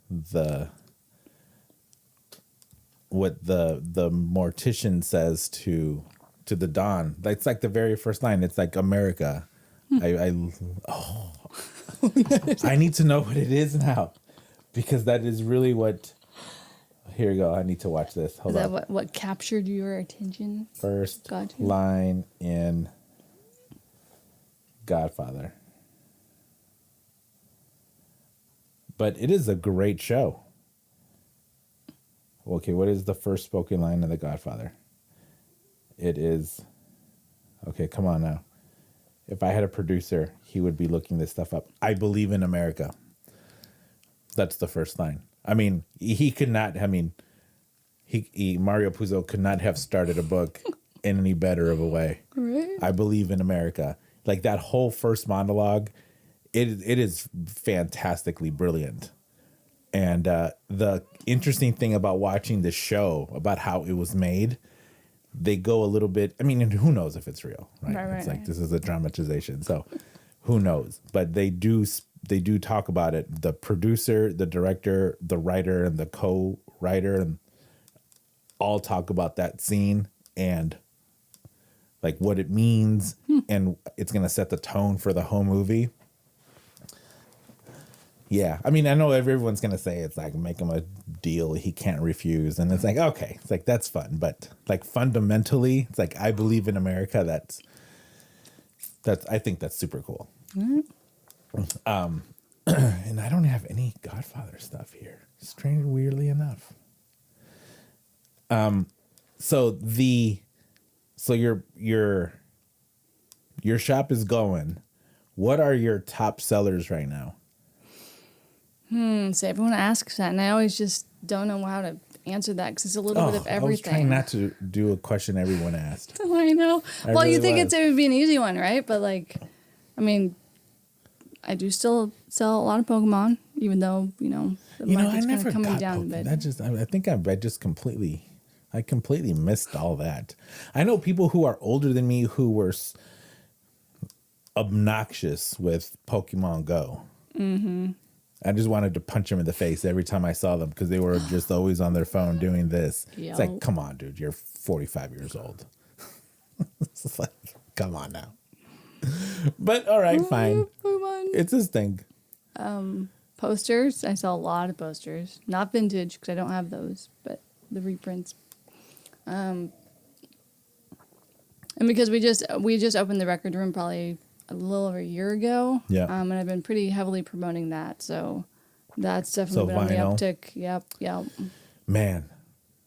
mortician says to the Don. It's like the very first line. It's like America. I need to know what it is now, because that is really what. Here you go. I need to watch this. Hold on. Is that what captured your attention? First line in Godfather. But it is a great show. Okay, what is the first spoken line of The Godfather? It is... Okay, come on now. If I had a producer, he would be looking this stuff up. I believe in America. That's the first line. I mean, he could not... I mean, Mario Puzo could not have started a book in any better of a way. Right. I believe in America. Like that whole first monologue, it is fantastically brilliant. And the interesting thing about watching this show, about how it was made, they go a little bit, I mean, and who knows if it's real, right? It's like, this is a dramatization, so who knows? But they do talk about it. The producer, the director, the writer, and the co-writer, and all talk about that scene and like what it means, and it's going to set the tone for the whole movie. Yeah. I mean, I know everyone's going to say it's like, make him a deal he can't refuse. And it's like, okay, it's like, that's fun. But like fundamentally, it's like, I believe in America. I think that's super cool. Mm-hmm. And I don't have any Godfather stuff here. Strange, weirdly enough. So your shop is going. What are your top sellers right now? So everyone asks that, and I always just don't know how to answer that because it's a little bit of everything. I was trying not to do a question everyone asked. I know. Well, you think it would be an easy one, right? But like, I mean, I do still sell a lot of Pokemon, even though the market's kind of coming down. But I think I completely missed all that. I know people who are older than me who were obnoxious with Pokemon Go. Mm-hmm. I just wanted to punch them in the face every time I saw them because they were just always on their phone doing this. Yep. It's like, come on, dude, you're 45 years old. It's like, come on now. But all right, fine. It's his thing. Posters. I sell a lot of posters. Not vintage because I don't have those, but the reprints. And because we just opened the record room probably a little over a year ago. Yeah. And I've been pretty heavily promoting that. So that's definitely been on the uptick. Yep. Man,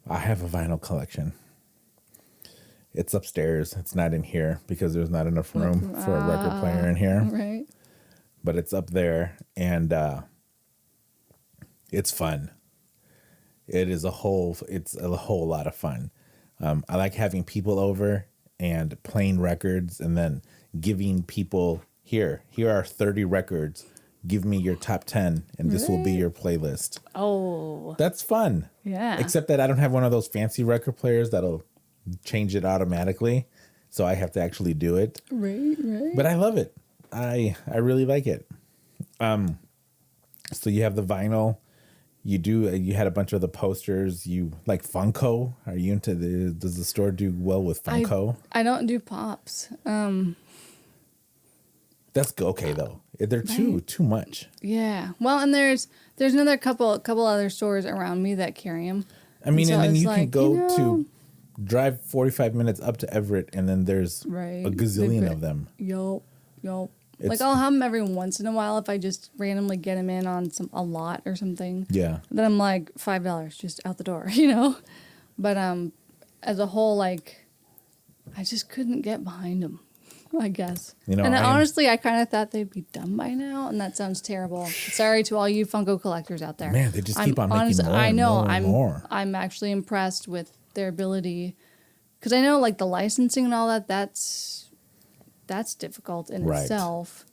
I have a vinyl collection. It's upstairs. It's not in here because there's not enough room for a record player in here. Right. But it's up there, and it's fun. It's a whole lot of fun. I like having people over and playing records and then giving people, here are 30 records. Give me your top 10 and this will be your playlist. Oh. That's fun. Yeah. Except that I don't have one of those fancy record players that'll change it automatically. So I have to actually do it. Right. But I love it. I really like it. So you have the vinyl. You had a bunch of the posters. You like Funko? Are you into does the store do well with Funko? I don't do pops. That's okay though. They're too much. Yeah. Well, and there's another couple other stores around me that carry them. I mean, and then you can go to drive 45 minutes up to Everett, and then there's a gazillion of them. Yup. Like I'll have them every once in a while if I just randomly get them in on a lot or something. Yeah. Then I'm like $5 just out the door, But as a whole, like I just couldn't get behind them, I guess. Honestly, I kind of thought they'd be done by now, and that sounds terrible. Sorry to all you Funko collectors out there. Man, they just keep on making more. I know. I'm actually impressed with their ability, because I know like the licensing and all that. That's difficult in itself.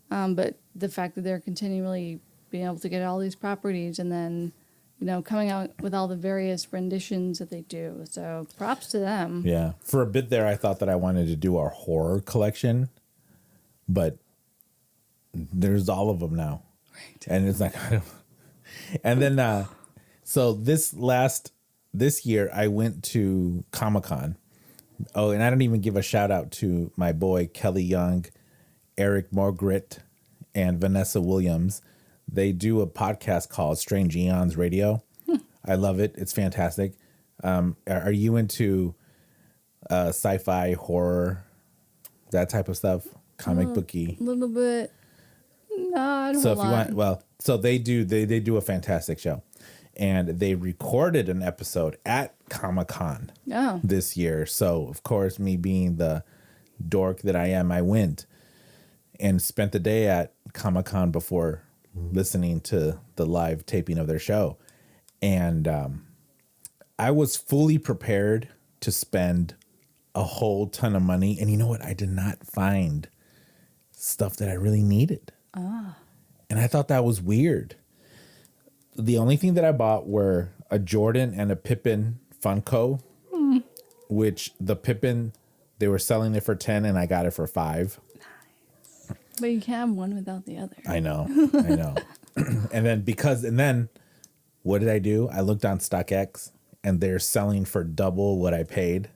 But the fact that they're continually being able to get all these properties and then, coming out with all the various renditions that they do. So props to them. Yeah. For a bit there, I thought that I wanted to do our horror collection, but there's all of them now. Right. And it's like, and then, so this year I went to Comic-Con. Oh, and I don't even give a shout out to my boy Kelly Young, Eric Margaret, and Vanessa Williams. They do a podcast called Strange Eons Radio. I love it. It's fantastic. Are you into sci-fi, horror, that type of stuff? Comic booky? A little bit. Not a So whole if you lot. want, well, so they do a fantastic show, and they recorded an episode at Comic-Con Oh. this year. So of course, me being the dork that I am, I went and spent the day at Comic-Con before listening to the live taping of their show. And I was fully prepared to spend a whole ton of money. And you know what? I did not find stuff that I really needed. And I thought that was weird. The only thing that I bought were a Jordan and a Pippin Funko, which the Pippin, they were selling it for 10 and I got it for 5. But you can't have one without the other. I know. And then what did I do? I looked on StockX and they're selling for double what I paid.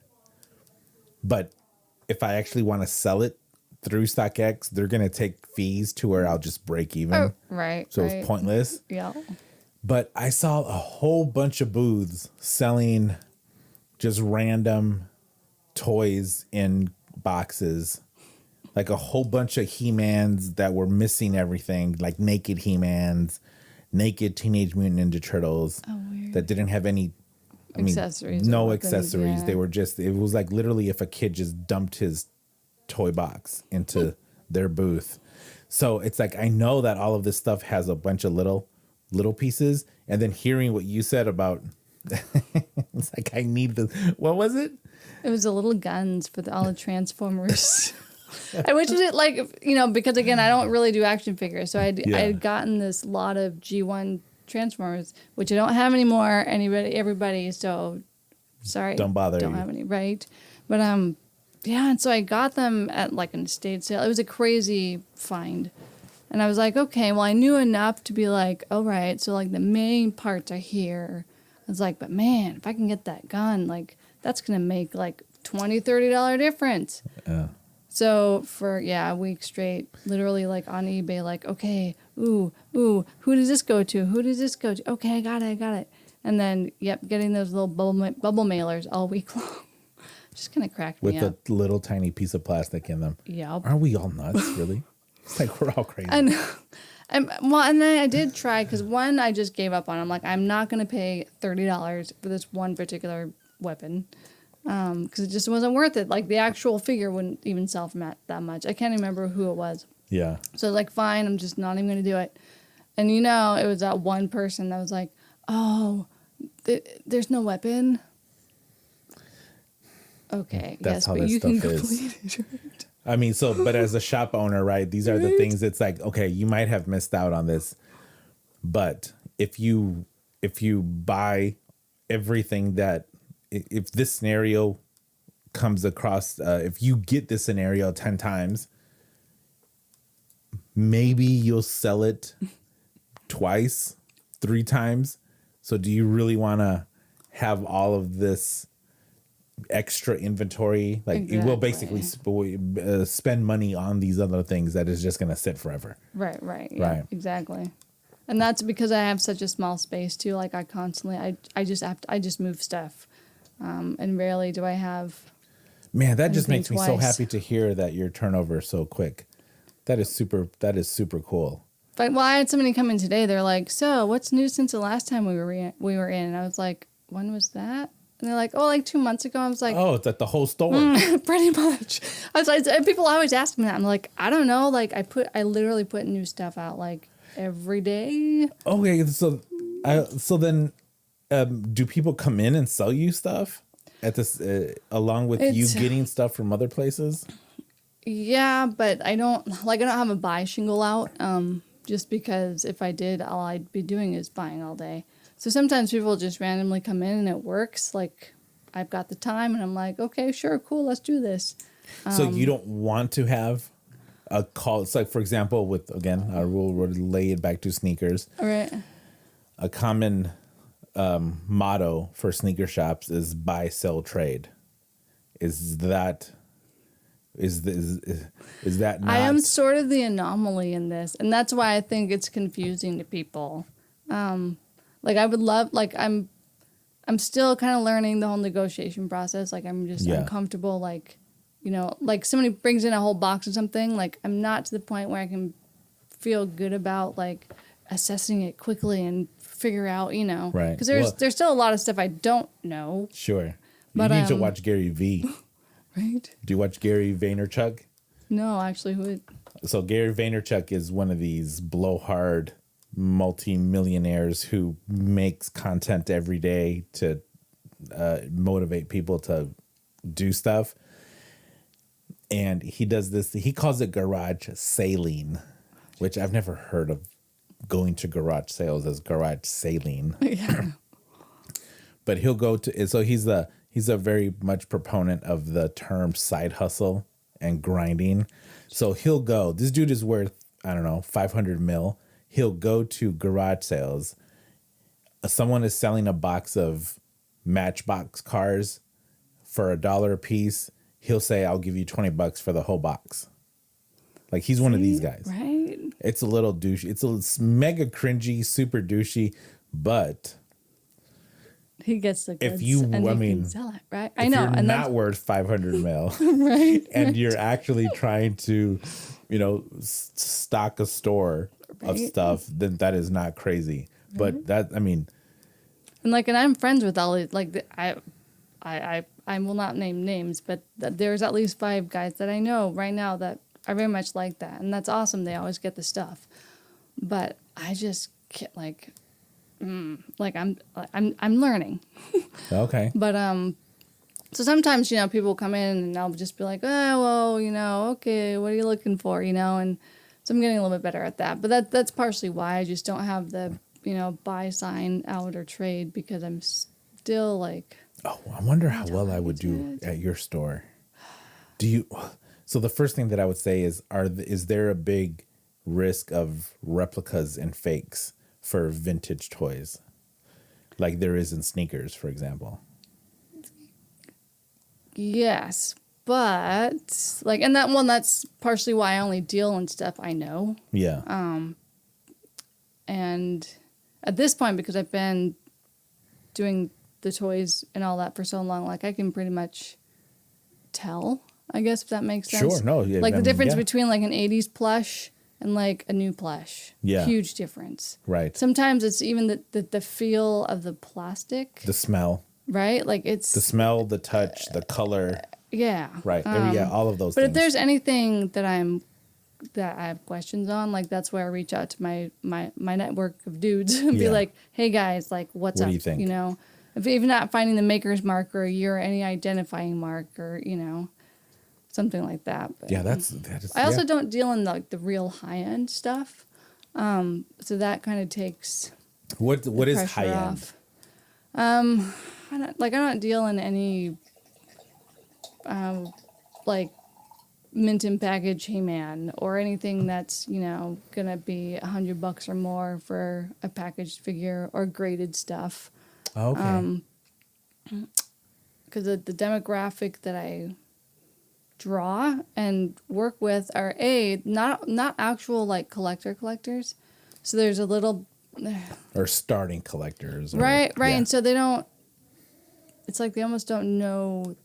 But if I actually want to sell it through StockX, they're going to take fees to where I'll just break even. Oh, right. So right. it's pointless. Yeah. But I saw a whole bunch of booths selling just random toys in boxes. Like a whole bunch of He-Mans that were missing everything, like naked He-Mans, naked Teenage Mutant Ninja Turtles that didn't have any accessories. No accessories. Yeah. They were just, it was like literally if a kid just dumped his toy box into their booth. So it's like, I know that all of this stuff has a bunch of little pieces. And then hearing what you said about, it's like, I need what was it? It was the little guns for all the Transformers. I wish it because again, I don't really do action figures. So I had gotten this lot of G1 Transformers, which I don't have anymore. Everybody. So sorry. Don't bother. Don't have any. Right. But, yeah. And so I got them at like an estate sale. It was a crazy find. And I was like, okay, well, I knew enough to be like, all right. So like the main parts are here. I was like, but man, if I can get that gun, like that's going to make like $20-$30 difference. Yeah. So for, a week straight, literally like on eBay, like, okay, who does this go to? Who does this go to? Okay, I got it. And then, getting those little bubble mailers all week long. Just kind of cracked me up. With a little tiny piece of plastic in them. Yep. Aren't we all nuts, really? It's like we're all crazy. I know. And then I did try, because one I just gave up on. I'm like, I'm not going to pay $30 for this one particular weapon. Because it just wasn't worth it. Like the actual figure wouldn't even sell for that much. I can't remember who it was. Yeah. So I was like, fine, I'm just not even going to do it. And it was that one person that was like, oh, there's no weapon. Okay, That's how but this you stuff can is. complete it. I mean, but as a shop owner, right, these are the things it's like, okay, you might have missed out on this. But if you buy everything that, if this scenario comes across, if you get this scenario 10 times, maybe you'll sell it twice, 3 times. So do you really want to have all of this extra inventory? Like it will basically spend money on these other things that is just going to sit forever. Right. Yeah, right. Exactly. And that's because I have such a small space too. Like I constantly, I just move stuff. And rarely do I have. Man, that just makes me so happy to hear that your turnover is so quick. That is super cool. But I had somebody come in today. They're like, "So, what's new since the last time we were in?" And I was like, "When was that?" And they're like, "Oh, like 2 months ago." I was like, "Oh, it's at the whole store." Pretty much. I was like, people always ask me that. I'm like, I don't know. Like I literally put new stuff out like every day. Okay, so then. Do people come in and sell you stuff at this along with you getting stuff from other places? Yeah, but I don't have a buy shingle out. Just because if I did, all I'd be doing is buying all day. So sometimes people just randomly come in and it works. Like I've got the time and I'm like, okay, sure, cool, let's do this. So you don't want to have a call. It's like, for example, with again, I will relay it back to sneakers. All right. A common motto for sneaker shops is buy, sell, trade. Is that not? I am sort of the anomaly in this, and that's why I think it's confusing to people. Like I would love, like I'm still kind of learning the whole negotiation process. Like I'm just uncomfortable. Like, like somebody brings in a whole box of something. Like I'm not to the point where I can feel good about like assessing it quickly and figure out, you know, Right. because there's still a lot of stuff I don't know. Sure. But, you need to watch Gary V. Right? Do you watch Gary Vaynerchuk? No, actually, who? So Gary Vaynerchuk is one of these blowhard multi-millionaires who makes content every day to motivate people to do stuff. And he does this, he calls it garage sailing, which I've never heard of going to garage sales as garage sailing. Yeah. But he'll go to, so he's a very much proponent of the term side hustle and grinding. So he'll go, this dude is worth, I don't know, 500 mil. He'll go to garage sales. Someone is selling a box of Matchbox cars for $1 a piece. He'll say, I'll give you $20 for the whole box. Like, he's one of these guys. Right. It's a little douchey. It's mega cringy, super douchey, but he gets the goods if you, and I he mean, can sell it, right? If I know. you're and not worth 500 mil, right. and you're actually trying to, you know, stock a store of stuff, then that is not crazy. Right. But that, I mean, and I'm friends with all these. Like, I will not name names, but there's at least 5 guys that I know right now that are very much like that, and that's awesome. They always get the stuff, but I just can't, I'm learning. Okay. But so sometimes, you know, people come in and I'll just be like, oh, well, you know, okay, what are you looking for, you know? And so I'm getting a little bit better at that. But that's partially why I just don't have the, you know, buy sign out or trade, because I'm still like. Oh, I wonder how well I would do at your store. Do you? So the first thing that I would say is there a big risk of replicas and fakes for vintage toys, like there is in sneakers, for example? Yes, but and that's partially why I only deal in stuff I know. Yeah. And at this point, because I've been doing the toys and all that for so long, I can pretty much tell, I guess, if that makes sense. Sure, no. Yeah, the difference between an 80s plush and a new plush. Yeah. Huge difference. Right. Sometimes it's even the feel of the plastic. The smell. Right? It's... The smell, the touch, the color. Yeah. Right. All of those but things. If there's anything that I have questions on, that's where I reach out to my network of dudes and be like, hey guys, what's up? What do you think? You know, if you're not finding the maker's mark or you're any identifying mark or, you know, something like that. But, yeah, that is. I also don't deal in the real high end stuff. So that kind of takes what is high end? I don't deal in any mint and package He-Man or anything that's, you know, gonna be $100 or more for a packaged figure or graded stuff. Okay. Because the demographic that I draw and work with are not actual collectors. So there's a little or starting collectors. Right. Yeah. And so they don't. It's they almost don't know.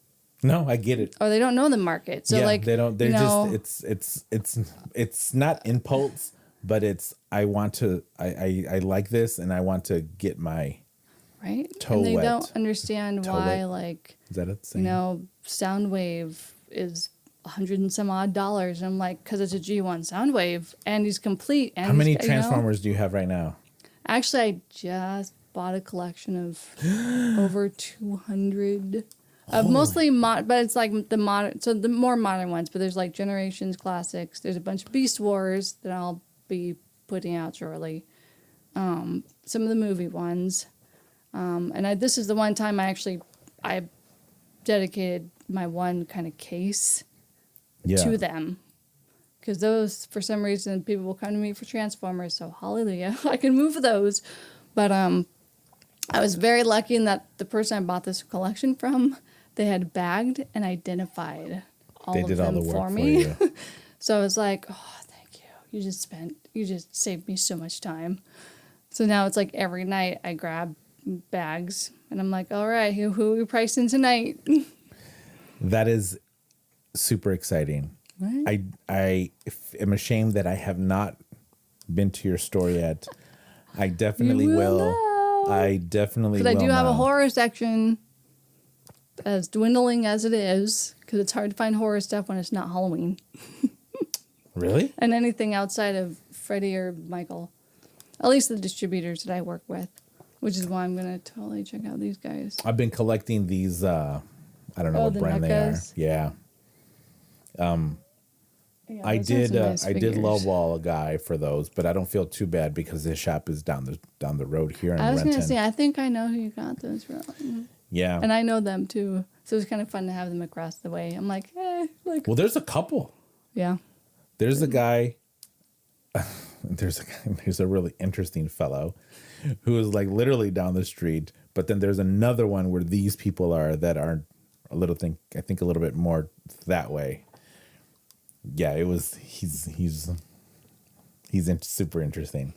No, I get it. Or they don't know the market. So they don't. They're just. It's not impulse, but it's. I want to. I like this, and I want to get my. Right. Toe and they wet. don't understand why Is that a saying? you know, Soundwave is $100 and some odd. And I'm because it's a G1 Soundwave and he's complete. And how many Transformers do you have right now? Actually, I just bought a collection of over 200. Mostly but it's the modern, so the more modern ones. But there's Generations classics. There's a bunch of Beast Wars that I'll be putting out shortly. Some of the movie ones, and this is the one time I dedicated my one kind of case to them. Because those, for some reason, people will come to me for Transformers, so hallelujah, I can move those. But I was very lucky in that the person I bought this collection from, they had bagged and identified all of them for me. For you. So I was like, oh, thank you. You just saved me so much time. So now it's every night I grab bags and I'm like, all right, who are we pricing tonight? That is super exciting. Right. I am ashamed that I have not been to your store yet, I definitely will. Know. I definitely will. Because I do have a know. horror section, as dwindling as it is, because it's hard to find horror stuff when it's not Halloween. Really? And anything outside of Freddy or Michael. At least the distributors that I work with, which is why I'm going to totally check out these guys. I've been collecting these, I don't know what the brand NECAs? they are. Yeah. Yeah, I those are did some nice I did figures. lowball a guy for those, but I don't feel too bad because his shop is down the road here in I was going Renton. to say, I think I know who you got those from. Yeah. And I know them too. So it was kind of fun to have them across the way. I'm like, like. Well, there's a couple. Yeah. There's a guy. There's a really interesting fellow who is like literally down the street, but then there's another one where these people are that are a little I think a little bit more that way. Yeah, he's super interesting.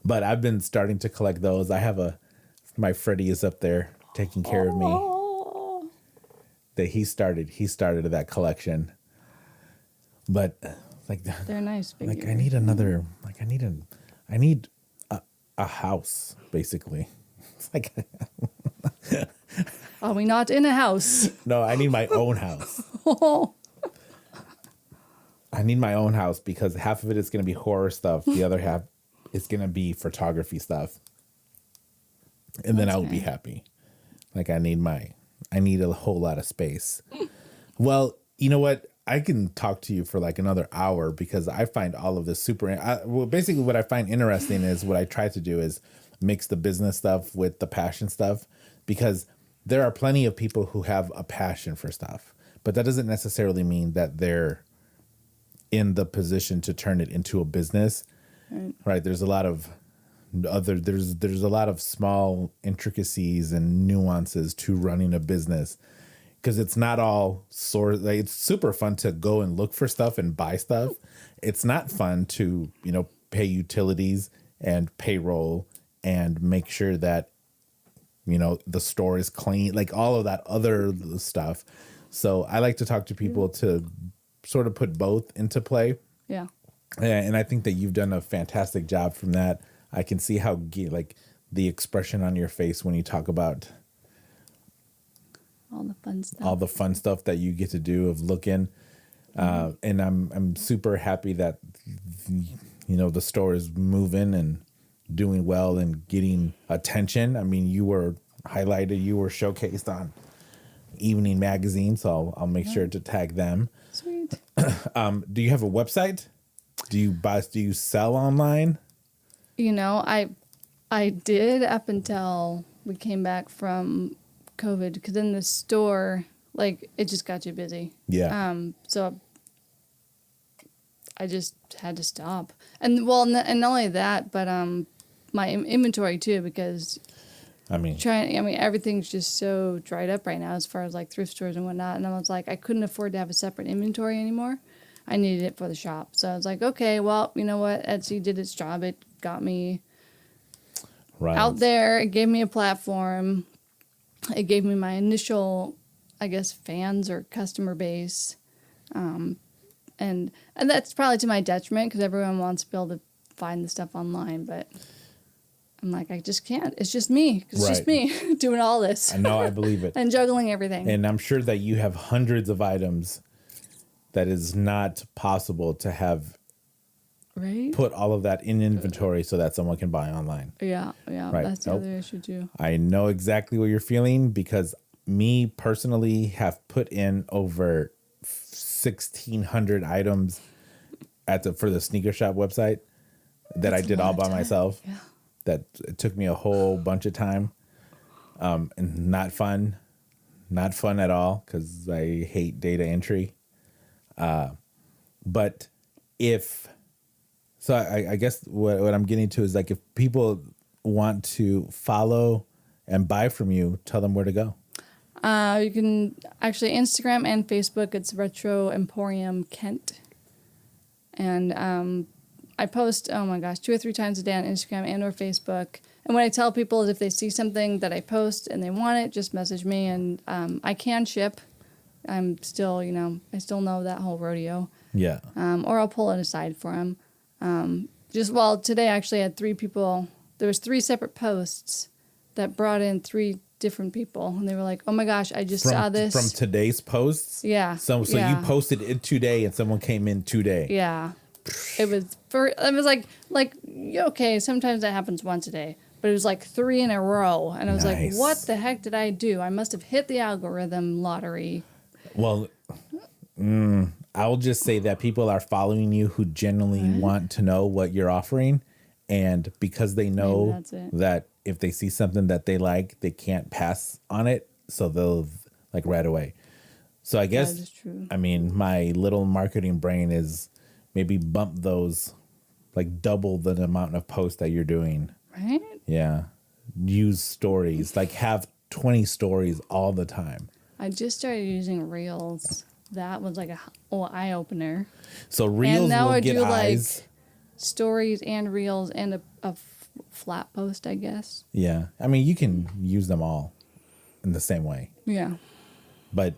But I've been starting to collect those. I have my Freddy is up there taking care of me. That he started that collection. But like they're nice figures. like I need another I need a house basically. It's like Are we not in a house? no, I need my own house. I need my own house because half of it is going to be horror stuff. The other half is going to be photography stuff. And then I will be happy. Like I need a whole lot of space. Well, you know what? I can talk to you for like another hour because I find all of this basically what I find interesting is what I try to do is mix the business stuff with the passion stuff, because there are plenty of people who have a passion for stuff, but that doesn't necessarily mean that they're in the position to turn it into a business. Right? There's a lot of there's a lot of small intricacies and nuances to running a business. Because it's not all it's super fun to go and look for stuff and buy stuff. It's not fun to, pay utilities and payroll and make sure that, the store is clean, like all of that other stuff. So I like to talk to people to sort of put both into play. Yeah. And I think that you've done a fantastic job from that. I can see how the expression on your face when you talk about all the fun stuff that you get to do of looking. And I'm super happy that, the store is moving and doing well and getting attention. I mean, you were highlighted, you were showcased on Evening Magazine, so I'll make sure to tag them. Sweet. Do you have a website? Do you sell online? I did up until we came back from COVID, because in the store, like, it just got too busy. Yeah. So I just had to stop. And and not only that, but my inventory too, because everything's just so dried up right now as far as like thrift stores and whatnot. And I was like, I couldn't afford to have a separate inventory anymore. I needed it for the shop. So I was like, okay, well, you know what? Etsy did its job. It got me out there. It gave me a platform. It gave me my initial, I guess, fans or customer base. And that's probably to my detriment, because everyone wants to be able to find the stuff online. But I'm like, I just can't. It's just me. It's just me doing all this. I know, I believe it. And juggling everything. And I'm sure that you have hundreds of items that is not possible to have put all of that in inventory so that someone can buy online. Yeah. Right. That's the other issue too. I know exactly what you're feeling, because me personally have put in over 1,600 items for the sneaker shop website that I did all by myself. Yeah. That it took me a whole bunch of time, and not fun at all, because I hate data entry. But I guess what I'm getting to is, like, if people want to follow and buy from you, tell them where to go. You can actually Instagram and Facebook. It's Retro Emporium Kent. And I post, 2 or 3 times a day on Instagram and or Facebook. And what I tell people is, if they see something that I post and they want it, just message me, and I can ship. I'm still, I still know that whole rodeo. Yeah. Or I'll pull it aside for them. today I actually had 3 people. There was 3 separate posts that brought in 3 different people, and they were like, "Oh my gosh, I just saw this from today's posts." Yeah. So you posted it today, and someone came in today. Yeah. It was like okay, sometimes that happens once a day, but it was like 3 in a row, and I was like, "What the heck did I do? I must have hit the algorithm lottery." Well, I'll just say that people are following you who genuinely want to know what you're offering, and because they know that if they see something that they like, they can't pass on it, so they'll like right away. So I guess, that is true. I mean, my little marketing brain is maybe bump those, like double the amount of posts that you're doing. Right? Yeah. Use stories, like have 20 stories all the time. I just started using Reels. That was like a eye opener. So Reels and now will I get do eyes. like stories and Reels and a flat post, I guess. Yeah. I mean, you can use them all in the same way. Yeah. But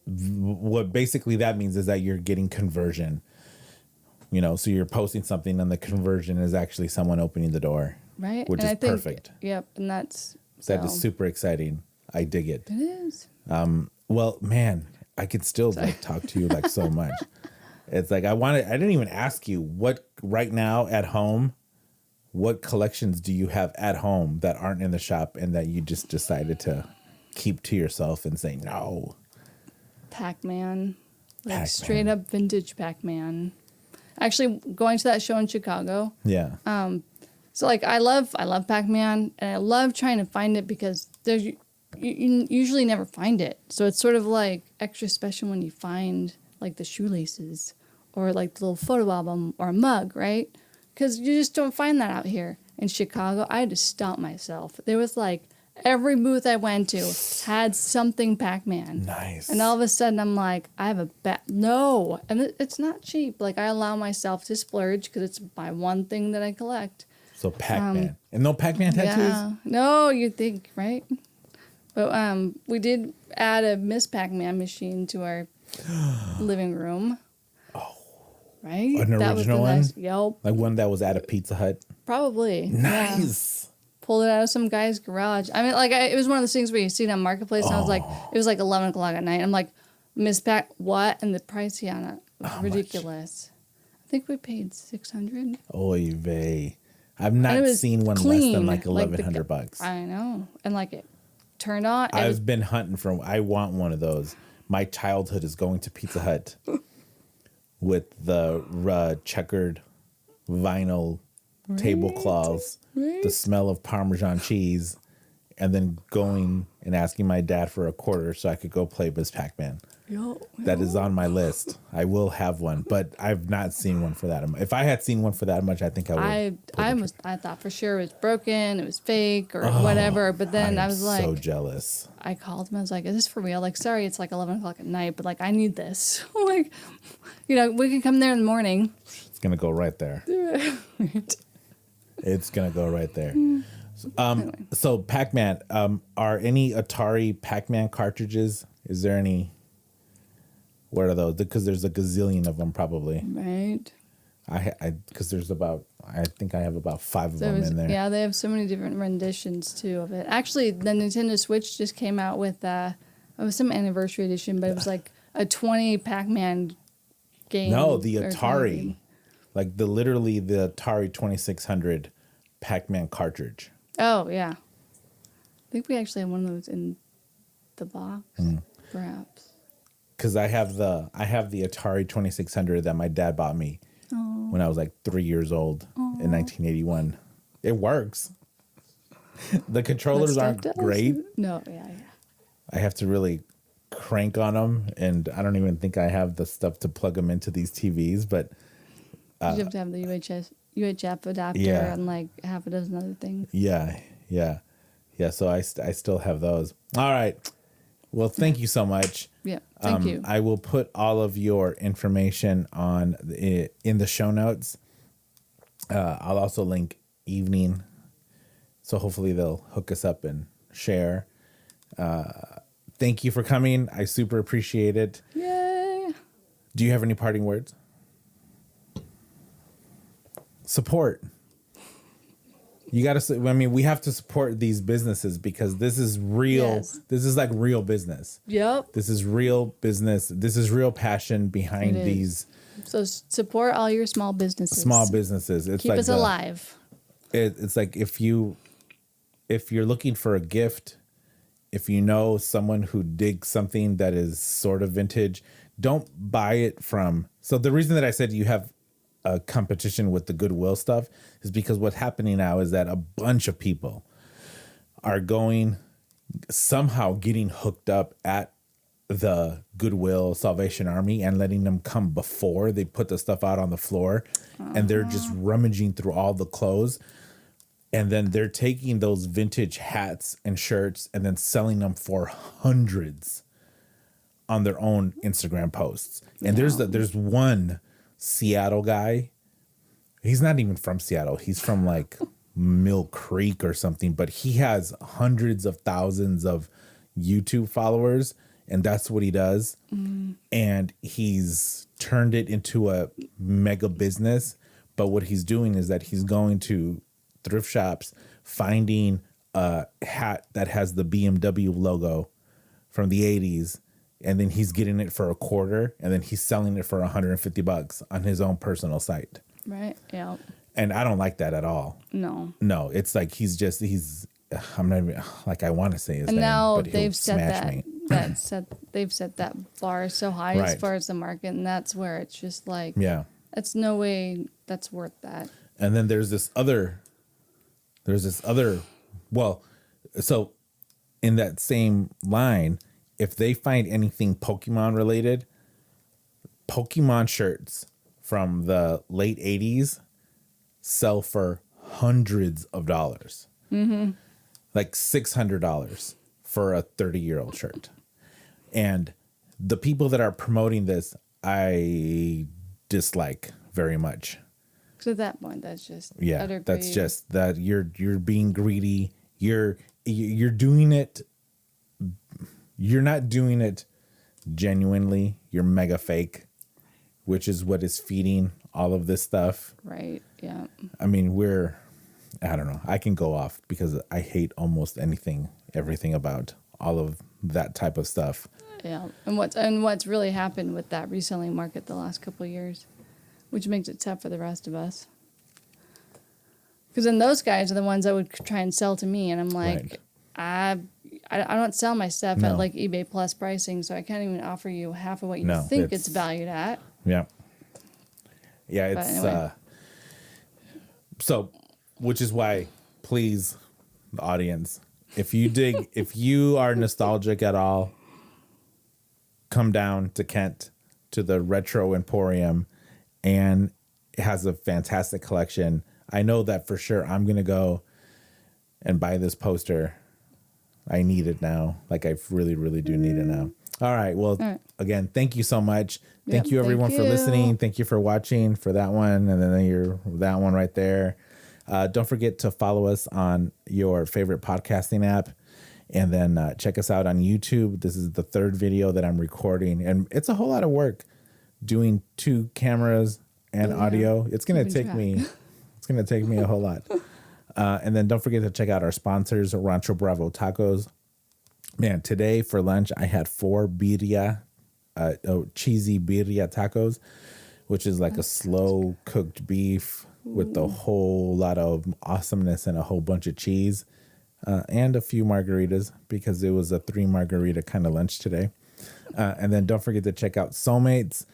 what basically that means is that you're getting conversion. You know, so you're posting something and the conversion is actually someone opening the door. Right. Which is perfect. Yep. And that is super exciting. I dig it. It is. Well, man, I could still like talk to you like so much. It's like I didn't even ask you what right now at home, what collections do you have at home that aren't in the shop and that you just decided to keep to yourself and say no? Pac-Man. Like straight up vintage Pac-Man. Actually, going to that show in Chicago. Yeah. So like I love Pac-Man, and I love trying to find it because you usually never find it. So it's sort of like extra special when you find like the shoelaces or like the little photo album or a mug, right? Because you just don't find that out here. In Chicago, I had to stomp myself. There was like every booth I went to had something Pac-Man. Nice. And all of a sudden I'm like, I have no. And it's not cheap. Like I allow myself to splurge because it's my one thing that I collect. So Pac-Man. And no Pac-Man tattoos? Yeah. No, you'd think, right? But we did add a Miss Pac-Man machine to our living room. Oh. Right? An original one? Yep. Like one that was at a Pizza Hut? Probably. Nice. Yeah. Pulled it out of some guy's garage. I mean, like, it was one of those things where you see it on Marketplace, and I was like, it was like 11 o'clock at night. I'm like, Miss Pac, what? And the price on it was ridiculous. Much? I think we paid $600. Oy vey. I've not seen one less than like $1,100. I know. And like it turned on. I've been hunting for. I want one of those. My childhood is going to Pizza Hut with the checkered vinyl tablecloths, the smell of Parmesan cheese, and then going and asking my dad for a quarter so I could go play Miss Pac-Man. That is on my list. I will have one, but I've not seen one for that. If I had seen one for that much, I think I would. I thought for sure it was broken, it was fake, or whatever. But then I was like, so jealous. I called him. I was like, "Is this for real? Like, sorry, it's like 11 o'clock at night, but like, I need this. Like, we can come there in the morning." It's gonna go right there. It's gonna go right there. Anyway. So Pac-Man, are any Atari Pac-Man cartridges? Is there any? What are those? Because there's a gazillion of them, probably. Right. Because there's I think I have about 5 of them in there. Yeah, they have so many different renditions too of it. Actually, the Nintendo Switch just came out with it was some anniversary edition, but it was like a 20 Pac-Man game. No, the Atari, like literally the Atari 2600 Pac-Man cartridge. Oh yeah, I think we actually have one of those in the box, perhaps. Because I have the Atari 2600 that my dad bought me when I was like 3 years old in 1981. It works. The controllers aren't great. No, yeah. I have to really crank on them, and I don't even think I have the stuff to plug them into these TVs. But you have to have the UHF adapter and like half a dozen other things. Yeah. So I still have those. All right. Well, thank you so much. Yeah, thank you. I will put all of your information in the show notes. I'll also link Evening, so hopefully they'll hook us up and share. Thank you for coming. I super appreciate it. Yay! Do you have any parting words? support. You got to, I mean, we have to support these businesses because this is real. Yes. This is like real business. Yep. This is real business. This is real passion behind these. So support all your small businesses. Small businesses. It's Keep like us alive. It's like if you're looking for a gift, if you know someone who digs something that is sort of vintage, don't buy it from. So the reason that I said you have a competition with the Goodwill stuff is because what's happening now is that a bunch of people are somehow getting hooked up at the Goodwill Salvation Army and letting them come before they put the stuff out on the floor. And they're just rummaging through all the clothes. And then they're taking those vintage hats and shirts and then selling them for hundreds on their own Instagram posts. And there's one Seattle guy. He's not even from Seattle. He's from like Mill Creek or something, but he has hundreds of thousands of YouTube followers, and that's what he does. And he's turned it into a mega business. But what he's doing is that he's going to thrift shops, finding a hat that has the BMW logo from the 80s, and then he's getting it for $0.25, and then he's selling it for $150 on his own personal site. Right. Yeah. And I don't like that at all. No. No, it's like I'm not even like, I want to say his and name, now but they've set me. they've set that bar so high as far as the market, and that's where it's just like, that's no way that's worth that. And then there's this other, well, so in that same line, if they find anything Pokemon related, Pokemon shirts from the late 80s sell for hundreds of dollars. Mm-hmm. Like $600 for a 30-year-old shirt. And the people that are promoting this, I dislike very much. So at that point, that's just that's just that you're being greedy. You're doing it. You're not doing it genuinely. You're mega fake, which is what is feeding all of this stuff. Right. Yeah. I mean, I don't know. I can go off because I hate almost everything about all of that type of stuff. Yeah. And what's really happened with that reselling market the last couple of years, which makes it tough for the rest of us. Because then those guys are the ones that would try and sell to me, and I'm like, I don't sell my stuff at like eBay plus pricing, so I can't even offer you half of what you think it's valued at. Yeah. Yeah, it's anyway. So, which is why, please, the audience, if you are nostalgic at all, come down to Kent to the Retro Emporium, and it has a fantastic collection. I know that for sure I'm going to go and buy this poster. I need it now. Like, I really, really do need it now. All right. Well, again, thank you so much. Thank you, everyone, for listening. Thank you for watching for that one. And then that one right there. Don't forget to follow us on your favorite podcasting app. And then check us out on YouTube. This is the third video that I'm recording. And it's a whole lot of work doing 2 cameras and audio. It's going to take me. It's going to take me a whole lot. And then don't forget to check out our sponsors, Rancho Bravo Tacos. Man, today for lunch, I had 4 birria, cheesy birria tacos, which is like a slow cooked beef with a whole lot of awesomeness and a whole bunch of cheese, and a few margaritas because it was a 3 margarita kind of lunch today. And then don't forget to check out Soulmates.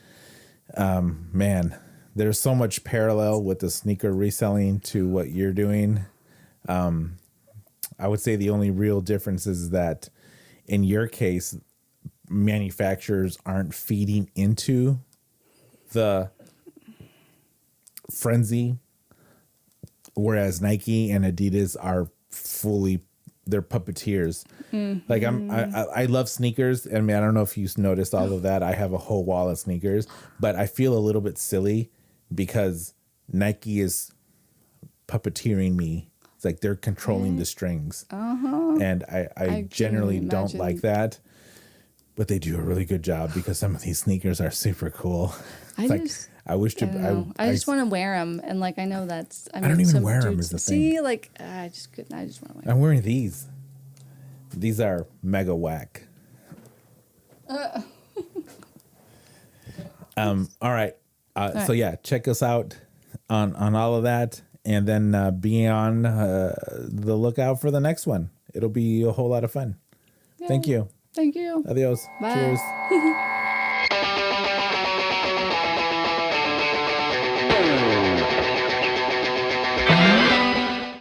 Man, there's so much parallel with the sneaker reselling to what you're doing. I would say the only real difference is that in your case, manufacturers aren't feeding into the frenzy, whereas Nike and Adidas are they're puppeteers. Mm-hmm. Like I love sneakers. I mean, I don't know if you noticed all of that. I have a whole wall of sneakers, but I feel a little bit silly because Nike is puppeteering me. It's like they're controlling the strings. And I generally don't like that. but they do a really good job because some of these sneakers are super cool. I just want to wear them, and like I know that's. I don't even wear them. Is the thing. See, like I just couldn't. I just want to wear. I'm wearing these. These are mega whack. All right. So yeah, check us out on all of that, and then be on the lookout for the next one. It'll be a whole lot of fun. Yay. Thank you. Thank you. Adios. Bye. Cheers.